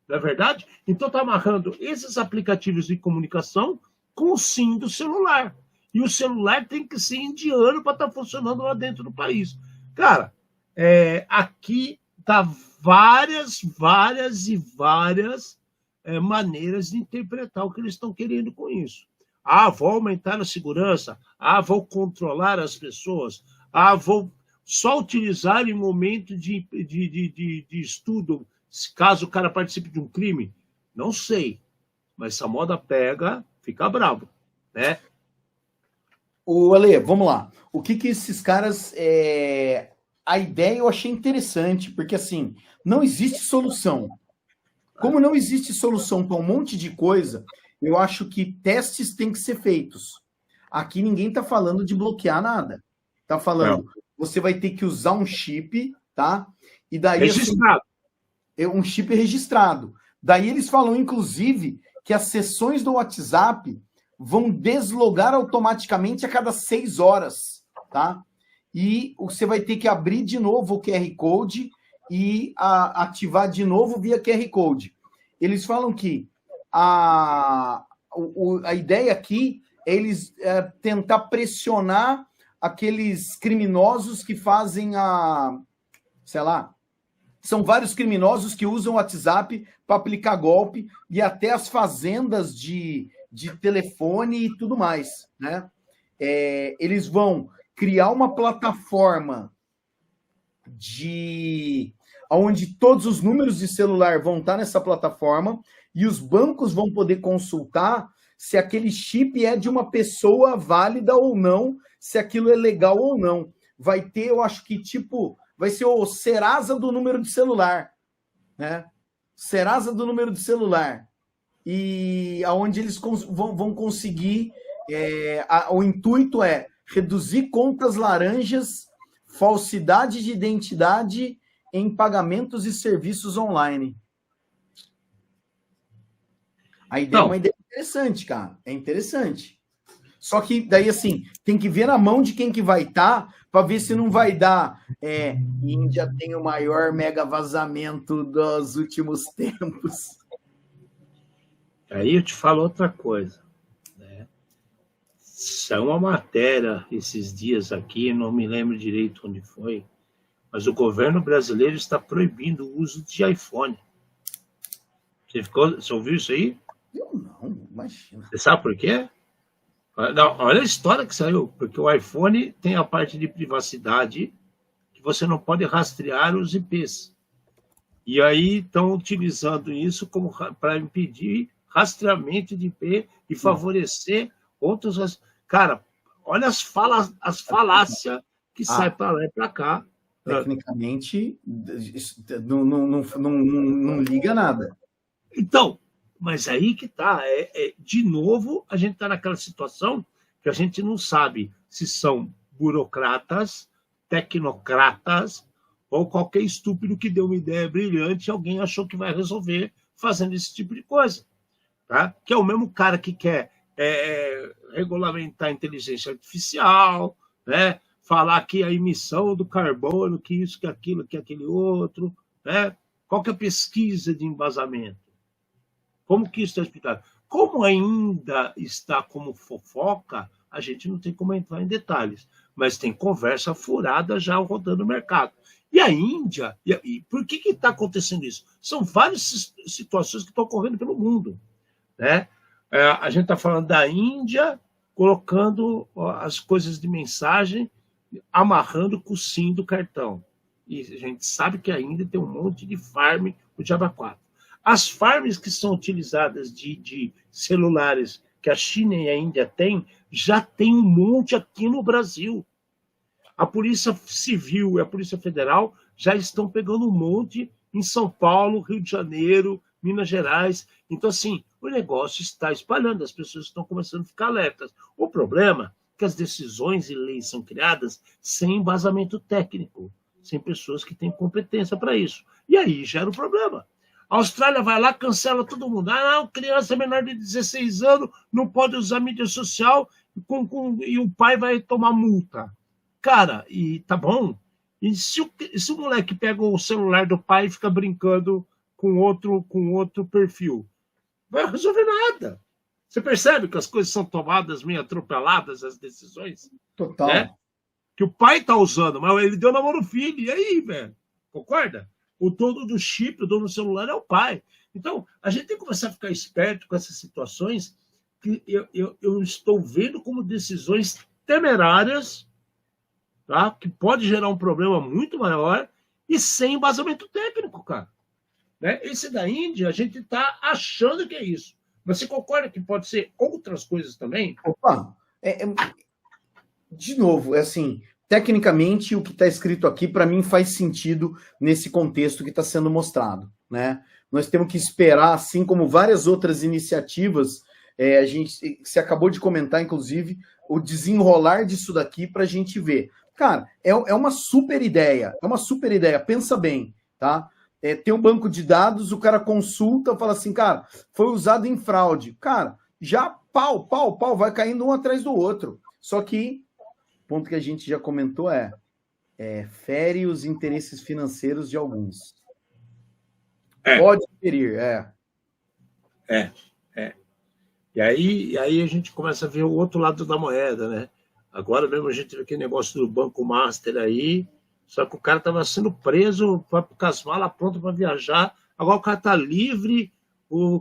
Não é verdade? Então, está amarrando esses aplicativos de comunicação com o SIM do celular. E o celular tem que ser indiano para estar funcionando lá dentro do país. Cara, aqui está várias maneiras de interpretar o que eles estão querendo com isso. Ah, vou aumentar a segurança. Ah, vou controlar as pessoas. Ah, vou só utilizar em momento de estudo, caso o cara participe de um crime. Não sei. Mas se a moda pega, fica bravo. Né? Ale, vamos lá. O que esses caras... A ideia eu achei interessante, porque assim, não existe solução. Como não existe solução para um monte de coisa, eu acho que testes têm que ser feitos. Aqui ninguém está falando de bloquear nada. Está falando, você vai ter que usar um chip, tá? E daí registrado. Um chip registrado. Daí eles falam, inclusive, que as sessões do WhatsApp vão deslogar automaticamente a cada 6 horas, tá? E você vai ter que abrir de novo o QR Code e ativar de novo via QR Code. Eles falam que a ideia aqui é eles tentar pressionar aqueles criminosos que fazem sei lá, são vários criminosos que usam o WhatsApp para aplicar golpe e até as fazendas de telefone e tudo mais, né? Eles vão criar uma plataforma onde todos os números de celular vão estar nessa plataforma e os bancos vão poder consultar se aquele chip é de uma pessoa válida ou não, se aquilo é legal ou não. Vai ter, eu acho que, vai ser o Serasa do número de celular, né? Serasa do número de celular. E aonde eles vão conseguir, o intuito é reduzir contas laranjas, falsidade de identidade em pagamentos e serviços online. A ideia é uma ideia interessante, cara. É interessante. Só que daí, assim, tem que ver na mão de quem que vai estar para ver se não vai dar. Índia tem o maior mega vazamento dos últimos tempos. Aí eu te falo outra coisa, né? Saiu uma matéria esses dias aqui, não me lembro direito onde foi, mas o governo brasileiro está proibindo o uso de iPhone. Você ouviu isso aí? Eu não, imagina. Você sabe por quê? Não, olha a história que saiu, porque o iPhone tem a parte de privacidade que você não pode rastrear os IPs. E aí estão utilizando isso como para impedir rastreamento de IP e favorecer outros. Cara, olha as falácias que saem para lá e para cá. Tecnicamente, não liga nada. Então, mas aí que tá. De novo, a gente está naquela situação que a gente não sabe se são burocratas, tecnocratas, ou qualquer estúpido que deu uma ideia brilhante e alguém achou que vai resolver fazendo esse tipo de coisa. Tá? Que é o mesmo cara que quer regulamentar a inteligência artificial, né? Falar que a emissão do carbono, que isso, que aquilo, que aquele outro. Né? Qual que é a pesquisa de embasamento? Como que isso está explicado? Como ainda está como fofoca, a gente não tem como entrar em detalhes, mas tem conversa furada já rodando no mercado. E a Índia, por que está acontecendo isso? São várias situações que estão ocorrendo pelo mundo. Né? A gente está falando da Índia colocando as coisas de mensagem, amarrando com o SIM do cartão. E a gente sabe que a Índia tem um monte de farm, o diabo 4. As farms que são utilizadas de celulares que a China e a Índia têm, já tem um monte aqui no Brasil. A Polícia Civil e a Polícia Federal já estão pegando um monte em São Paulo, Rio de Janeiro, Minas Gerais. Então, assim, o negócio está espalhando, as pessoas estão começando a ficar alertas. O problema é que as decisões e leis são criadas sem embasamento técnico, sem pessoas que têm competência para isso. E aí gera o problema. A Austrália vai lá, cancela todo mundo. Não, criança menor de 16 anos não pode usar mídia social e o pai vai tomar multa. Cara, e tá bom. E se o moleque pega o celular do pai e fica brincando com outro perfil? Não vai resolver nada. Você percebe que as coisas são tomadas meio atropeladas, as decisões? Total. Né? Que o pai tá usando, mas ele deu na mão do filho. E aí, velho? Concorda? O dono do chip, o dono do celular é o pai. Então, a gente tem que começar a ficar esperto com essas situações que eu estou vendo como decisões temerárias, tá? Que pode gerar um problema muito maior e sem embasamento técnico, cara. Né? Esse da Índia, a gente está achando que é isso. Mas você concorda que pode ser outras coisas também? Opa, de novo, assim, tecnicamente, o que está escrito aqui, para mim, faz sentido nesse contexto que está sendo mostrado. Né? Nós temos que esperar, assim como várias outras iniciativas, a gente se acabou de comentar, inclusive, o desenrolar disso daqui para a gente ver. Cara, é uma super ideia, pensa bem, tá? Tem um banco de dados, o cara consulta, fala assim, cara, foi usado em fraude. Cara, já pau, vai caindo um atrás do outro. Só que ponto que a gente já comentou fere os interesses financeiros de alguns. Pode ferir, E aí a gente começa a ver o outro lado da moeda, né? Agora mesmo a gente vê aquele negócio do Banco Master aí, só que o cara estava sendo preso com as malas prontas para viajar, agora o cara está livre,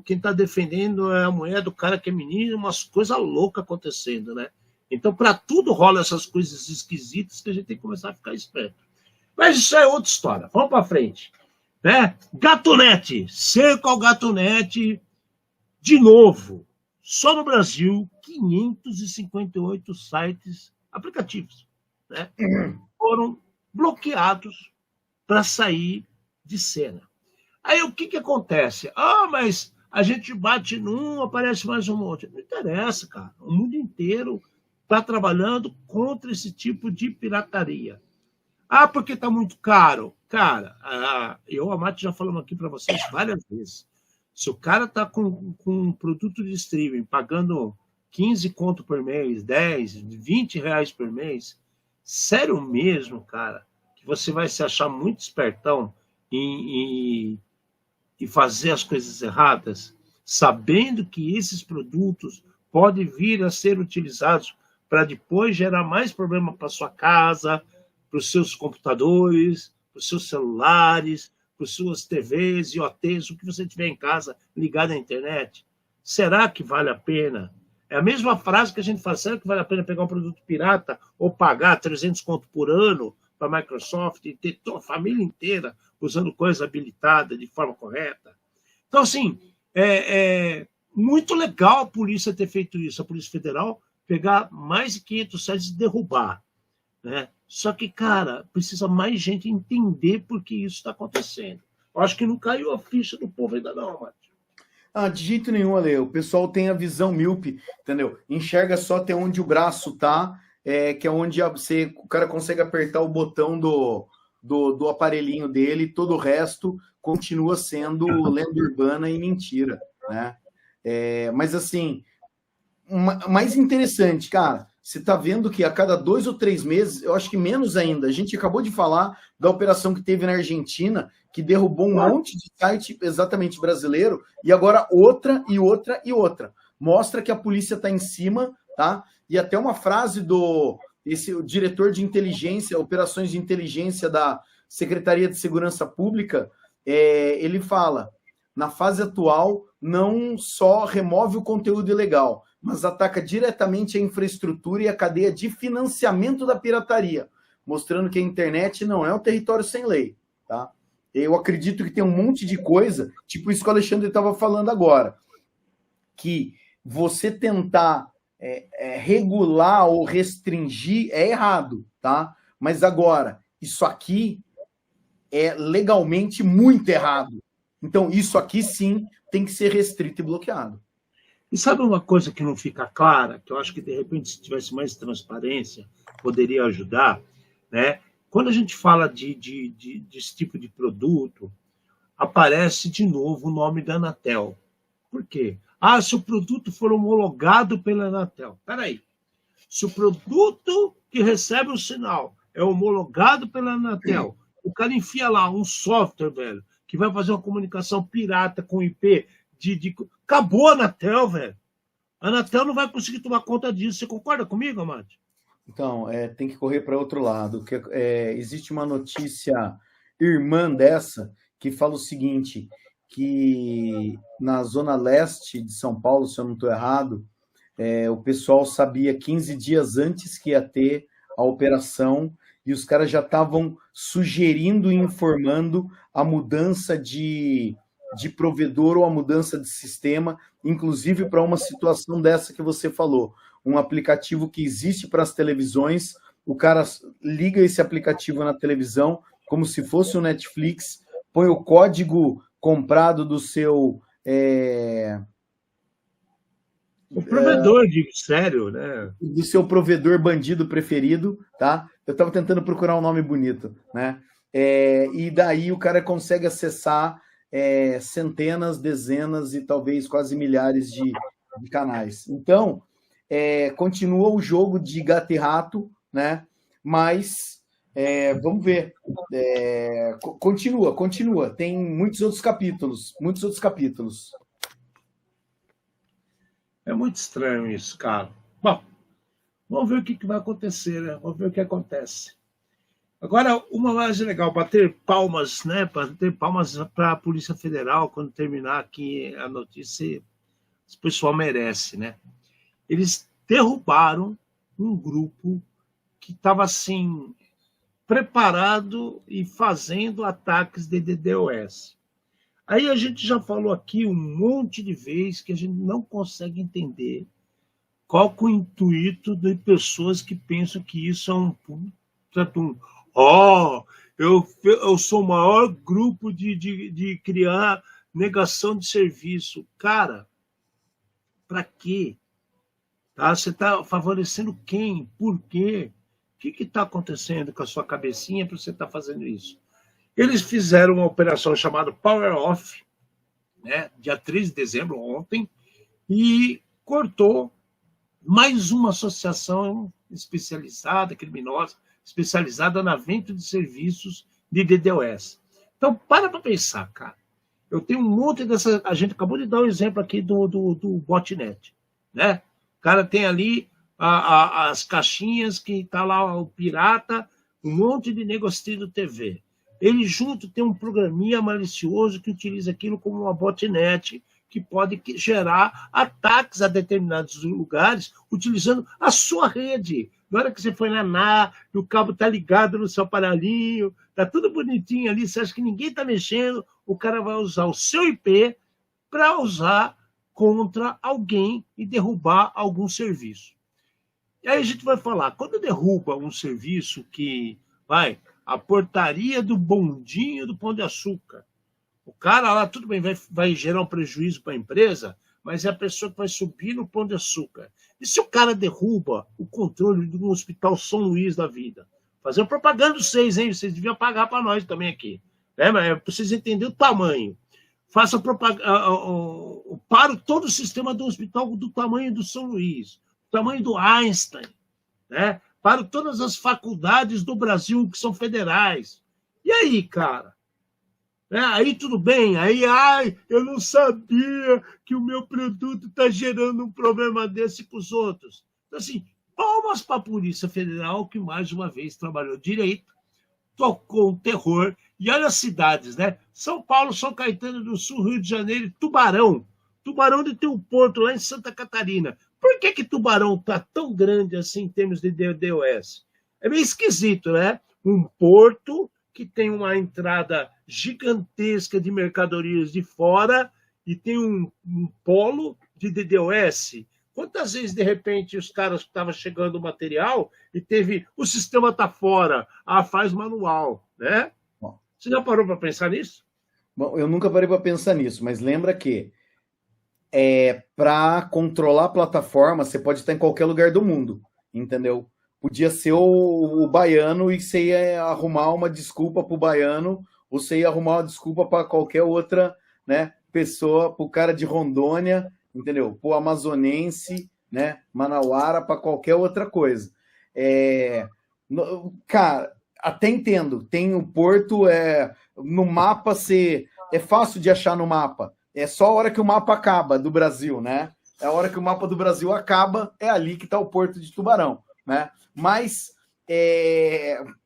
quem está defendendo é a mulher do cara que é menino, umas coisas loucas acontecendo, né? Então, para tudo rola essas coisas esquisitas que a gente tem que começar a ficar esperto. Mas isso é outra história. Vamos para frente. Né? Gatunete. Cerco ao Gatunete. De novo. Só no Brasil, 558 sites, aplicativos, né? Foram bloqueados para sair de cena. Aí o que acontece? Mas a gente bate num, aparece mais um monte. Não interessa, cara. O mundo inteiro está trabalhando contra esse tipo de pirataria. Porque está muito caro. Cara, eu e a Mati já falamos aqui para vocês várias vezes. Se o cara está com um produto de streaming pagando 15 conto por mês, 10, 20 reais por mês, sério mesmo, cara, que você vai se achar muito espertão e fazer as coisas erradas, sabendo que esses produtos podem vir a ser utilizados para depois gerar mais problema para sua casa, para os seus computadores, para os seus celulares, para as suas TVs, IoTs, o que você tiver em casa ligado à internet? Será que vale a pena? É a mesma frase que a gente fala, será que vale a pena pegar um produto pirata ou pagar 300 conto por ano para a Microsoft e ter toda a família inteira usando coisa habilitada de forma correta? Então, assim, é muito legal a polícia ter feito isso, a Polícia Federal pegar mais de 500 sites e derrubar, né? Só que, cara, precisa mais gente entender por que isso está acontecendo. Eu acho que não caiu a ficha do povo ainda não, Márcio. De jeito nenhum, Ale. O pessoal tem a visão míope, entendeu? Enxerga só até onde o braço tá, que é onde o cara consegue apertar o botão do aparelhinho dele, todo o resto continua sendo lenda urbana e mentira, né? Mas, assim, mais interessante, cara, você está vendo que a cada 2 ou 3 meses, eu acho que menos ainda, a gente acabou de falar da operação que teve na Argentina, que derrubou um monte de site exatamente brasileiro, e agora outra e outra e outra. Mostra que a polícia está em cima, tá? E até uma frase o diretor de inteligência, operações de inteligência da Secretaria de Segurança Pública, ele fala, na fase atual, não só remove o conteúdo ilegal, mas ataca diretamente a infraestrutura e a cadeia de financiamento da pirataria, mostrando que a internet não é um território sem lei, tá? Eu acredito que tem um monte de coisa, tipo isso que o Alexandre estava falando agora, que você tentar regular ou restringir é errado, tá? Mas agora, isso aqui é legalmente muito errado. Então, isso aqui sim tem que ser restrito e bloqueado. E sabe uma coisa que não fica clara, que eu acho que, de repente, se tivesse mais transparência, poderia ajudar, né? Quando a gente fala desse tipo de produto, aparece de novo o nome da Anatel. Por quê? Se o produto for homologado pela Anatel. Espera aí. Se o produto que recebe o sinal é homologado pela Anatel, o cara enfia lá um software, velho, que vai fazer uma comunicação pirata com IP acabou a Anatel, velho. A Anatel não vai conseguir tomar conta disso. Você concorda comigo, Amado? Então, tem que correr para outro lado. Existe uma notícia irmã dessa que fala o seguinte, que na zona leste de São Paulo, se eu não estou errado, o pessoal sabia 15 dias antes que ia ter a operação e os caras já estavam sugerindo e informando a mudança de provedor ou a mudança de sistema, inclusive para uma situação dessa que você falou, um aplicativo que existe para as televisões, o cara liga esse aplicativo na televisão como se fosse o Netflix, põe o código comprado do seu... O provedor, sério, né? Do seu provedor bandido preferido, tá? Eu estava tentando procurar um nome bonito, né? E daí o cara consegue acessar centenas, dezenas e talvez quase milhares de canais. Então, continua o jogo de gato e rato, né? Mas vamos ver. Continua. Tem muitos outros capítulos. É muito estranho isso, cara. Bom, vamos ver o que vai acontecer, né? Vamos ver o que acontece. Agora, uma mais legal, bater palmas, né? Bater palmas para a Polícia Federal quando terminar aqui a notícia, o pessoal merece, né? Eles derrubaram um grupo que estava assim preparado e fazendo ataques de DDoS. Aí a gente já falou aqui um monte de vezes que a gente não consegue entender qual é o intuito de pessoas que pensam que isso é eu sou o maior grupo de criar negação de serviço. Cara, para quê? Tá? Você está favorecendo quem? Por quê? O que está acontecendo com a sua cabecinha para você estar fazendo isso? Eles fizeram uma operação chamada Power Off, né, dia 13 de dezembro, ontem, e cortou mais uma associação especializada, criminosa, especializada na venda de serviços de DDoS. Então, para pensar, cara. Eu tenho um monte dessa... A gente acabou de dar um exemplo aqui do botnet, né? O cara tem ali as caixinhas que está lá o pirata, um monte de nego assistindo TV. Ele junto tem um programinha malicioso que utiliza aquilo como uma botnet, que pode gerar ataques a determinados lugares utilizando a sua rede. Na hora que você foi na e o cabo está ligado no seu aparelhinho, está tudo bonitinho ali, você acha que ninguém está mexendo, o cara vai usar o seu IP para usar contra alguém e derrubar algum serviço. E aí a gente vai falar, quando derruba um serviço que a portaria do bondinho do Pão de Açúcar, o cara lá, tudo bem, vai gerar um prejuízo para a empresa, mas é a pessoa que vai subir no Pão de Açúcar. E se o cara derruba o controle de um hospital São Luís da vida? Fazendo propaganda de vocês, hein? Vocês deviam pagar para nós também aqui. Né? Mas para vocês entenderem o tamanho. Faça propaganda. Paro todo o sistema do hospital do tamanho do São Luís, do tamanho do Einstein. Né? Paro todas as faculdades do Brasil que são federais. E aí, cara? Aí tudo bem, aí eu não sabia que o meu produto está gerando um problema desse para os outros. Então, assim, palmas para a Polícia Federal, que mais uma vez trabalhou direito, tocou o terror, e olha as cidades, né? São Paulo, São Caetano do Sul, Rio de Janeiro e Tubarão. Tubarão de ter um porto lá em Santa Catarina. Por que Tubarão está tão grande assim em termos de DDoS? É meio esquisito, né? Um porto que tem uma entrada gigantesca de mercadorias de fora e tem um polo de DDoS. Quantas vezes, de repente, os caras estavam chegando o material e teve o sistema está fora, faz manual, né? Bom, você já parou para pensar nisso? Bom, eu nunca parei para pensar nisso, mas lembra que para controlar a plataforma, você pode estar em qualquer lugar do mundo, entendeu? Podia ser o baiano e você ia arrumar uma desculpa para o baiano, ou você ia arrumar uma desculpa para qualquer outra, né, pessoa, para o cara de Rondônia, entendeu? Para o amazonense, né, manauara, para qualquer outra coisa. Cara, até entendo, tem o porto, no mapa, é fácil de achar no mapa, é só a hora que o mapa acaba do Brasil, né? É a hora que o mapa do Brasil acaba, é ali que está o Porto de Tubarão, né? Mas,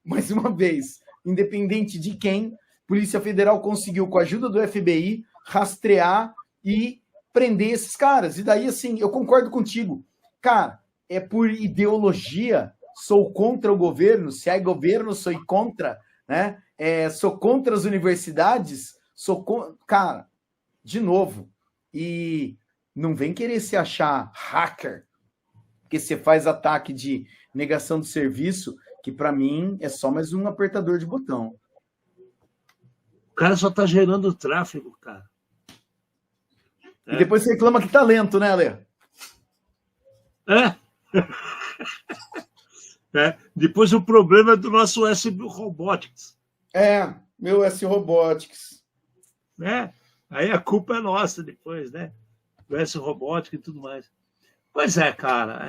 mais uma vez, independente de quem, Polícia Federal conseguiu, com a ajuda do FBI, rastrear e prender esses caras. E daí, assim, eu concordo contigo. Cara, é por ideologia, sou contra o governo, se há governo, sou contra, né? Sou contra as universidades, cara, de novo, e não vem querer se achar hacker, porque você faz ataque de negação de serviço, que para mim é só mais um apertador de botão. O cara só está gerando tráfego, cara. E depois você reclama que tá lento, né, Lê? Depois o problema é do nosso S Robotics. Meu S Robotics. Aí a culpa é nossa depois, né? Do S Robotics e tudo mais. Pois é, cara.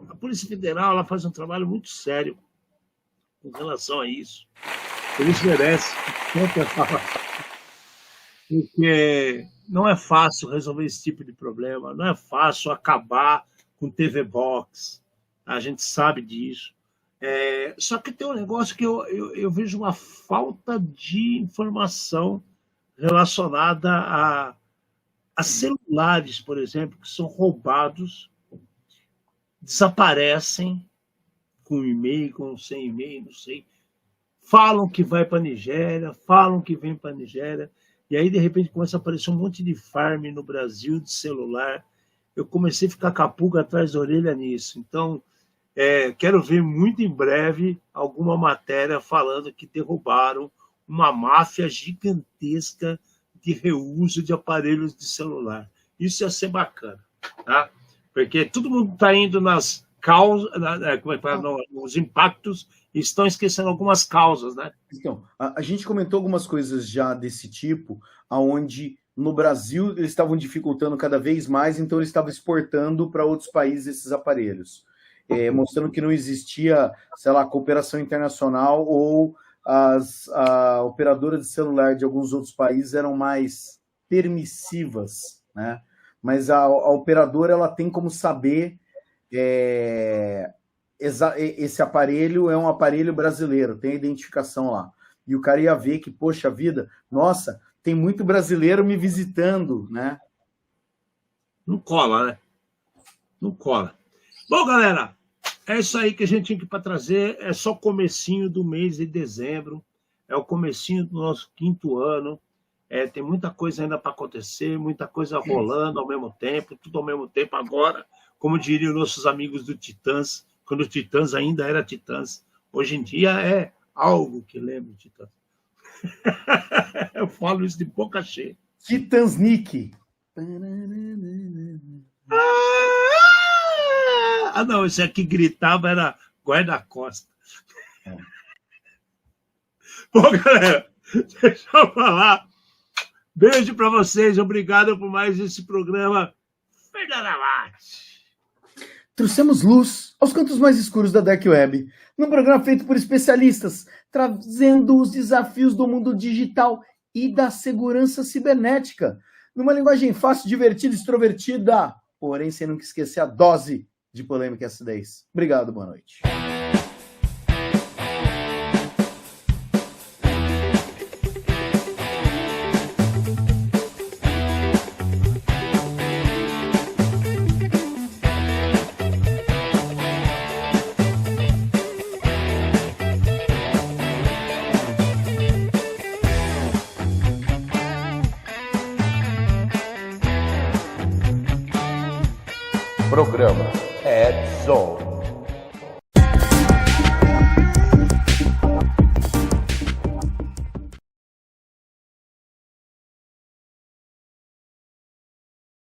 A Polícia Federal ela faz um trabalho muito sério com relação a isso. Eles merecem. Porque não é fácil resolver esse tipo de problema, não é fácil acabar com TV Box, a gente sabe disso. Só que tem um negócio que eu vejo uma falta de informação relacionada a celulares, por exemplo, que são roubados, desaparecem com e-mail, com sem e-mail, não sei. Falam que vai para a Nigéria, falam que vem para a Nigéria, e aí, de repente, começa a aparecer um monte de farm no Brasil de celular. Eu comecei a ficar com a pulga atrás da orelha nisso. Então, quero ver muito em breve alguma matéria falando que derrubaram uma máfia gigantesca de reuso de aparelhos de celular. Isso ia ser bacana, tá? Porque todo mundo está indo nas causas, nos impactos, e estão esquecendo algumas causas, né? Então, a gente comentou algumas coisas já desse tipo, onde no Brasil eles estavam dificultando cada vez mais, então eles estavam exportando para outros países esses aparelhos, mostrando que não existia, sei lá, cooperação internacional, ou a operadoras de celular de alguns outros países eram mais permissivas, né? Mas a operadora ela tem como saber esse aparelho é um aparelho brasileiro, tem a identificação lá. E o cara ia ver que, poxa vida, nossa, tem muito brasileiro me visitando, né? Não cola, né? Não cola. Bom, galera, é isso aí que a gente tinha para trazer. É só comecinho do mês de dezembro. É o comecinho do nosso 5º ano. Tem muita coisa ainda para acontecer, muita coisa rolando ao mesmo tempo, tudo ao mesmo tempo agora. Como diriam nossos amigos do Titãs, quando o Titãs ainda era Titãs. Hoje em dia é algo que lembra o Titãs. Eu falo isso de boca cheia. Titansnick. Não, esse aqui gritava era guarda-costa. Bom, galera, deixa eu falar. Beijo para vocês, obrigado por mais esse programa. Fernandalate. Trouxemos luz aos cantos mais escuros da Dark Web, num programa feito por especialistas, trazendo os desafios do mundo digital e da segurança cibernética, numa linguagem fácil, divertida, extrovertida, porém sem nunca esquecer a dose de polêmica e acidez. Obrigado, boa noite. Programa Ed Zone.